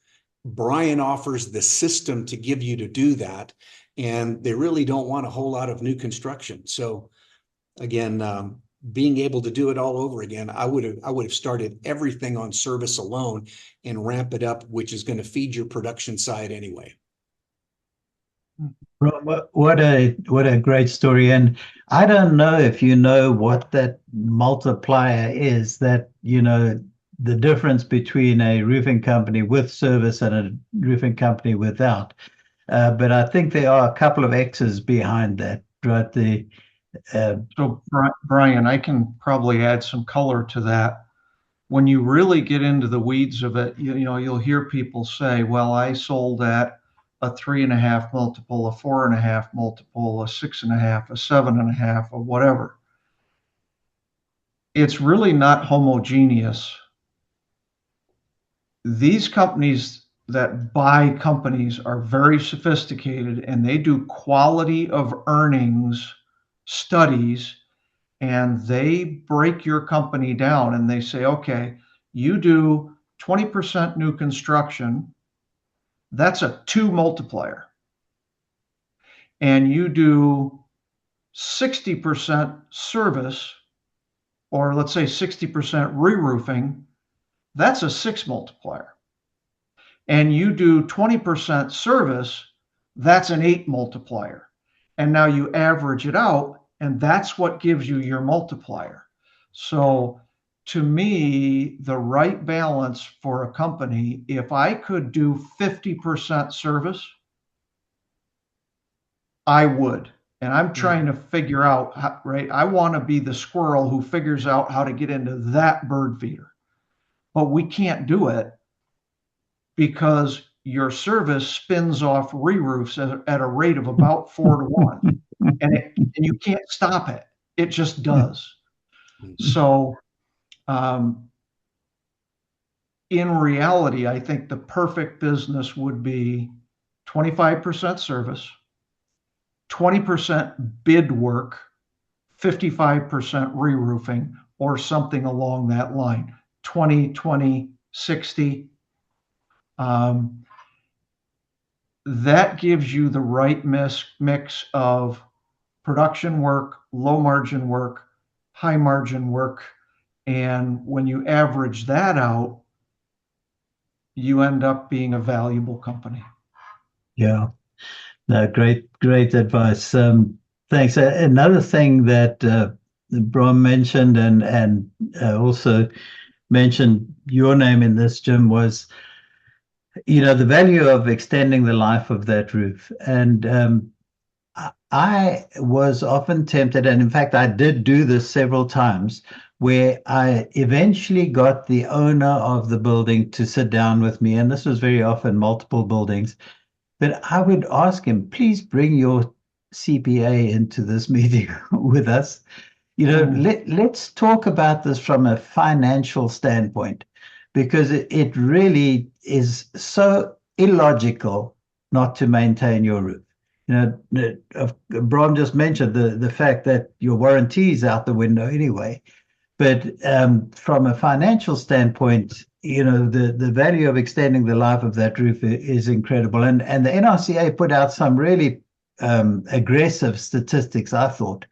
Bryan offers the system to give you to do that, and they really don't want a whole lot of new construction. So again, being able to do it all over again, I would have started everything on service alone and ramp it up, which is going to feed your production side anyway. What a great story. And I don't know if you know what that multiplier is, that, the difference between a roofing company with service and a roofing company without. But I think there are a couple of X's behind that, right? So Bryan, I can probably add some color to that. When you really get into the weeds of it, you'll hear people say, well, I sold at a 3.5 multiple, a 4.5 multiple, a 6.5, a 7.5, or whatever. It's really not homogeneous. These companies that buy companies are very sophisticated, and they do quality of earnings studies, and they break your company down, and they say, okay, you do 20% new construction, that's a 2 multiplier. And you do 60% service, or let's say 60% re-roofing, that's a 6 multiplier. And you do 20% service, that's an 8 multiplier. And now you average it out, and that's what gives you your multiplier. So to me, the right balance for a company, if I could do 50% service, I would. And I'm trying to figure out, right? I want to be the squirrel who figures out how to get into that bird feeder. But we can't do it because your service spins off re-roofs at a rate of about 4 to 1. And you can't stop it. It just does. So in reality, I think the perfect business would be 25% service, 20% bid work, 55% re-roofing, or something along that line. 20, 20, 60. That gives you the right mix of production work, low margin work, high margin work. And when you average that out, you end up being a valuable company. Yeah, no, great advice. Thanks. Another thing that Bram mentioned, and also mentioned your name in this, Jim, was the value of extending the life of that roof. And I was often tempted, and in fact I did do this several times, where I eventually got the owner of the building to sit down with me, and this was very often multiple buildings, but I would ask him, please bring your CPA into this meeting with us. Let's talk about this from a financial standpoint, because it really is so illogical not to maintain your roof. Bram just mentioned the fact that your warranty is out the window anyway. But from a financial standpoint, the value of extending the life of that roof is incredible. And the NRCA put out some really aggressive statistics, I thought.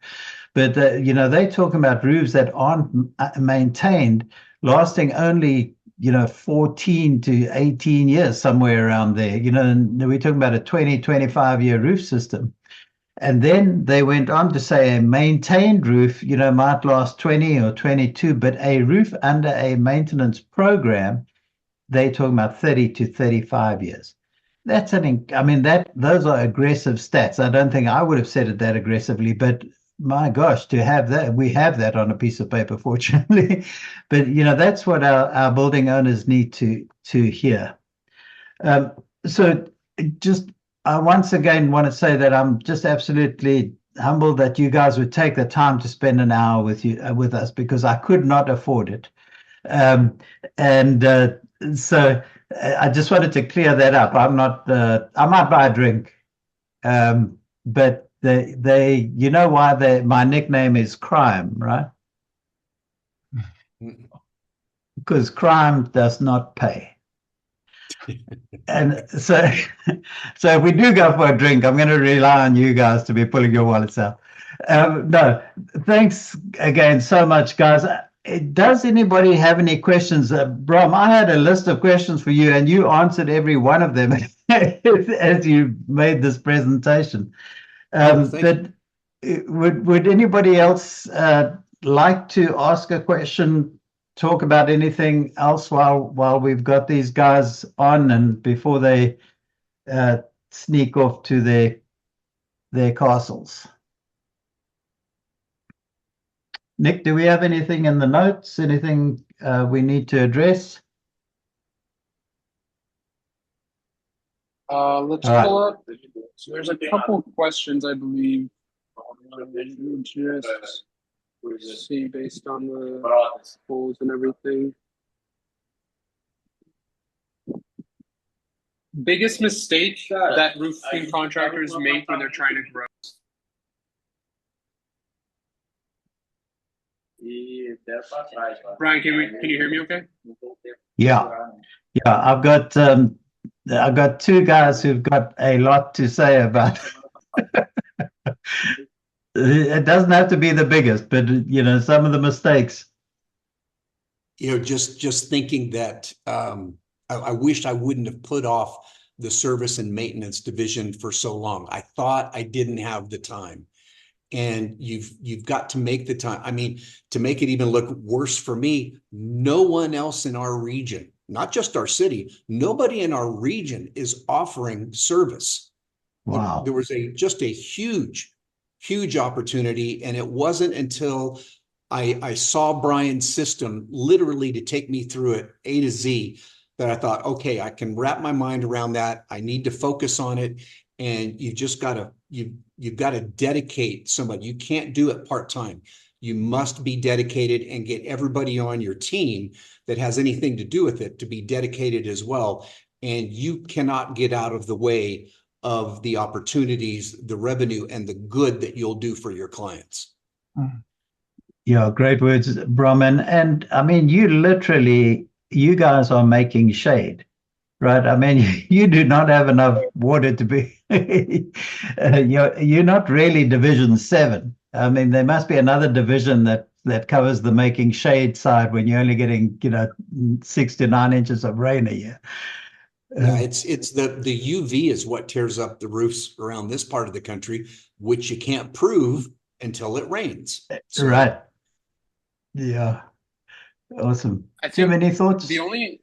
But they're talking about roofs that aren't maintained, lasting only 14 to 18 years, somewhere around there. And we're talking about a 20, 25-year roof system. And then they went on to say a maintained roof, might last 20 or 22, but a roof under a maintenance program, they're talking about 30 to 35 years. Those are aggressive stats. I don't think I would have said it that aggressively, but my gosh, to have that, we have that on a piece of paper, fortunately. But that's what our building owners need to hear. So just I once again want to say that I'm just absolutely humbled that you guys would take the time to spend an hour with us, because I could not afford it. So I just wanted to clear that up. I'm not. I might buy a drink, but why my nickname is Crime, right? Because crime does not pay. And so if we do go for a drink, I'm going to rely on you guys to be pulling your wallets out. No, thanks again so much, guys. Does anybody have any questions? Bram, I had a list of questions for you, and you answered every one of them as you made this presentation. But would anybody else like to ask a question, talk about anything else while we've got these guys on and before they sneak off to their castles? Nick, do we have anything in the notes? Anything we need to address? Let's pull up. So there's a couple of questions, I believe. Just see based on the polls and everything. Biggest mistake that roofing contractors make when they're trying to grow. Bryan, can you hear me okay? Yeah. I've got two guys who've got a lot to say about it. Doesn't have to be the biggest, but some of the mistakes. Just thinking that I wish I wouldn't have put off the service and maintenance division for so long. I thought I didn't have the time. And you've got to make the time. I mean, to make it even look worse for me, no one else in our region, not just our city, nobody in our region is offering service. Wow. There was just a huge opportunity. And it wasn't until I saw Bryan's system literally to take me through it A to Z that I thought, okay, I can wrap my mind around that. I need to focus on it. And you've got to dedicate somebody. You can't do it part-time. You must be dedicated and get everybody on your team that has anything to do with it to be dedicated as well. And you cannot get out of the way of the opportunities, the revenue, and the good that you'll do for your clients. Yeah, great words, Bram. And I mean, you guys are making shade. Right. I mean, you do not have enough water to be. You're not really Division 7. I mean, there must be another division that covers the making shade side when you're only getting 6 to 9 inches of rain a year. Yeah, it's the UV is what tears up the roofs around this part of the country, which you can't prove until it rains. So, right. Yeah. Awesome. Do you have any thoughts? The only.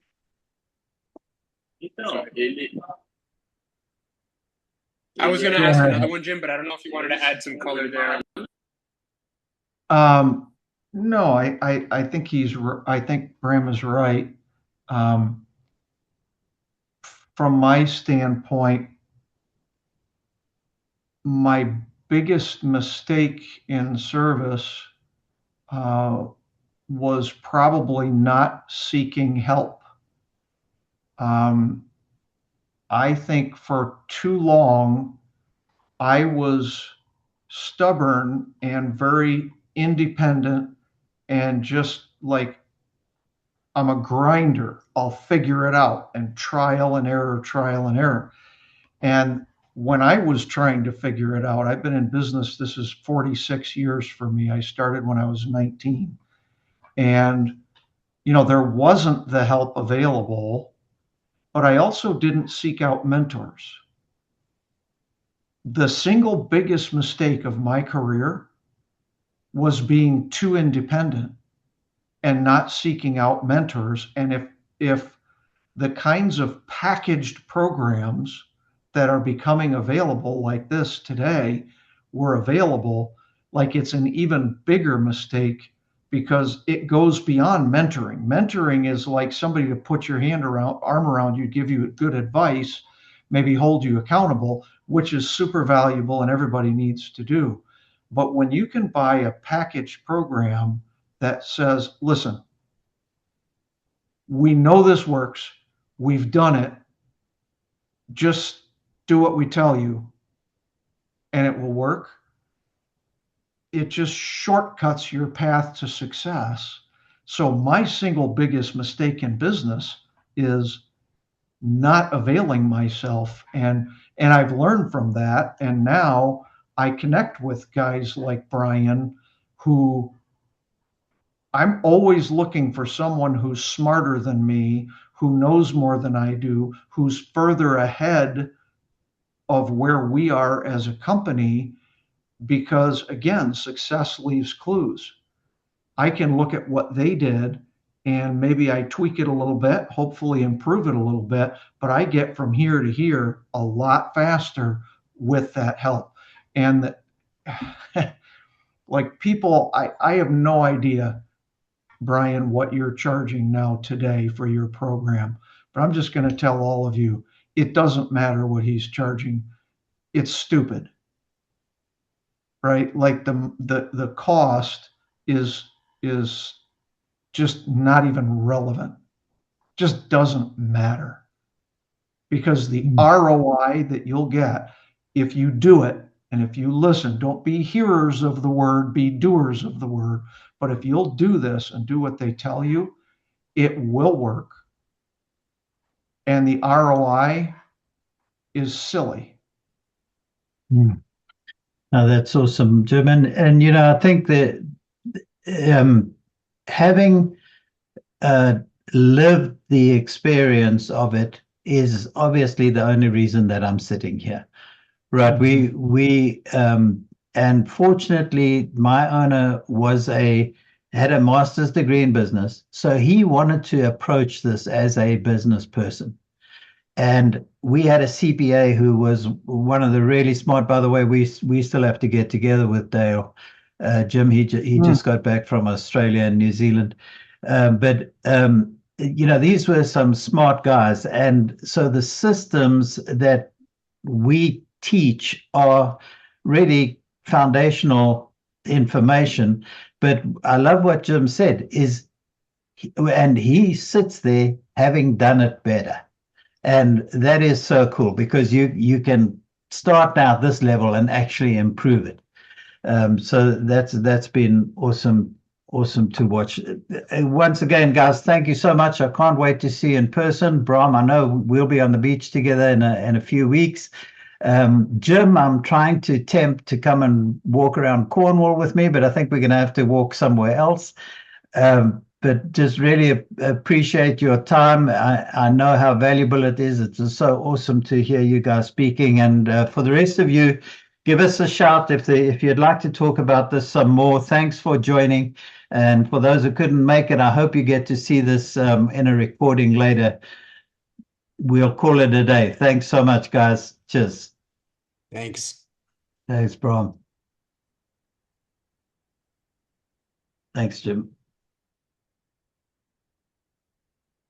I was going to ask another one, Jim, but I don't know if you wanted to add some color there. No, I think I think Bram is right. From my standpoint, my biggest mistake in service was probably not seeking help. I think for too long, I was stubborn and very independent and just like, I'm a grinder. I'll figure it out, and trial and error. And when I was trying to figure it out, I've been in business. This is 46 years for me. I started when I was 19. And, there wasn't the help available, but I also didn't seek out mentors. The single biggest mistake of my career was being too independent and not seeking out mentors. And if the kinds of packaged programs that are becoming available like this today were available, like, it's an even bigger mistake, because it goes beyond mentoring. Mentoring is like somebody to put your arm around you, give you good advice, maybe hold you accountable, which is super valuable and everybody needs to do. But when you can buy a packaged program that says, listen, we know this works, we've done it, just do what we tell you and it will work, it just shortcuts your path to success. So my single biggest mistake in business is not availing myself. And I've learned from that. And now I connect with guys like Bryan, who I'm always looking for someone who's smarter than me, who knows more than I do, who's further ahead of where we are as a company, because again, success leaves clues. I can look at what they did and maybe I tweak it a little bit, hopefully improve it a little bit, but I get from here to here a lot faster with that help. And like, people, I have no idea, Bryan, what you're charging now today for your program, but I'm just going to tell all of you, it doesn't matter what he's charging. It's stupid, right? Like, the cost is just not even relevant. Just doesn't matter, because the ROI that you'll get if you do it, and if you listen, don't be hearers of the word, be doers of the word. But if you'll do this and do what they tell you, it will work. And the ROI is silly. Now, that's awesome, Jim. And I think that having lived the experience of it is obviously the only reason that I'm sitting here, right? We and fortunately, my owner had a master's degree in business, so he wanted to approach this as a business person. And we had a CPA who was one of the really smart. By the way, we still have to get together with Dale. Jim, he just got back from Australia and New Zealand. But these were some smart guys. And so the systems that we teach are really foundational information. But I love what Jim said and he sits there having done it better. And that is so cool, because you can start now at this level and actually improve it. So that's been awesome to watch. Once again, guys, thank you so much. I can't wait to see you in person. Bram, I know we'll be on the beach together in a few weeks. Jim, I'm trying to tempt to come and walk around Cornwall with me, but I think we're going to have to walk somewhere else. But just really appreciate your time. I know how valuable it is. It's so awesome to hear you guys speaking. And for the rest of you, give us a shout if you'd like to talk about this some more. Thanks for joining. And for those who couldn't make it, I hope you get to see this in a recording later. We'll call it a day. Thanks so much, guys. Cheers. Thanks. Thanks, Bram. Thanks, Jim.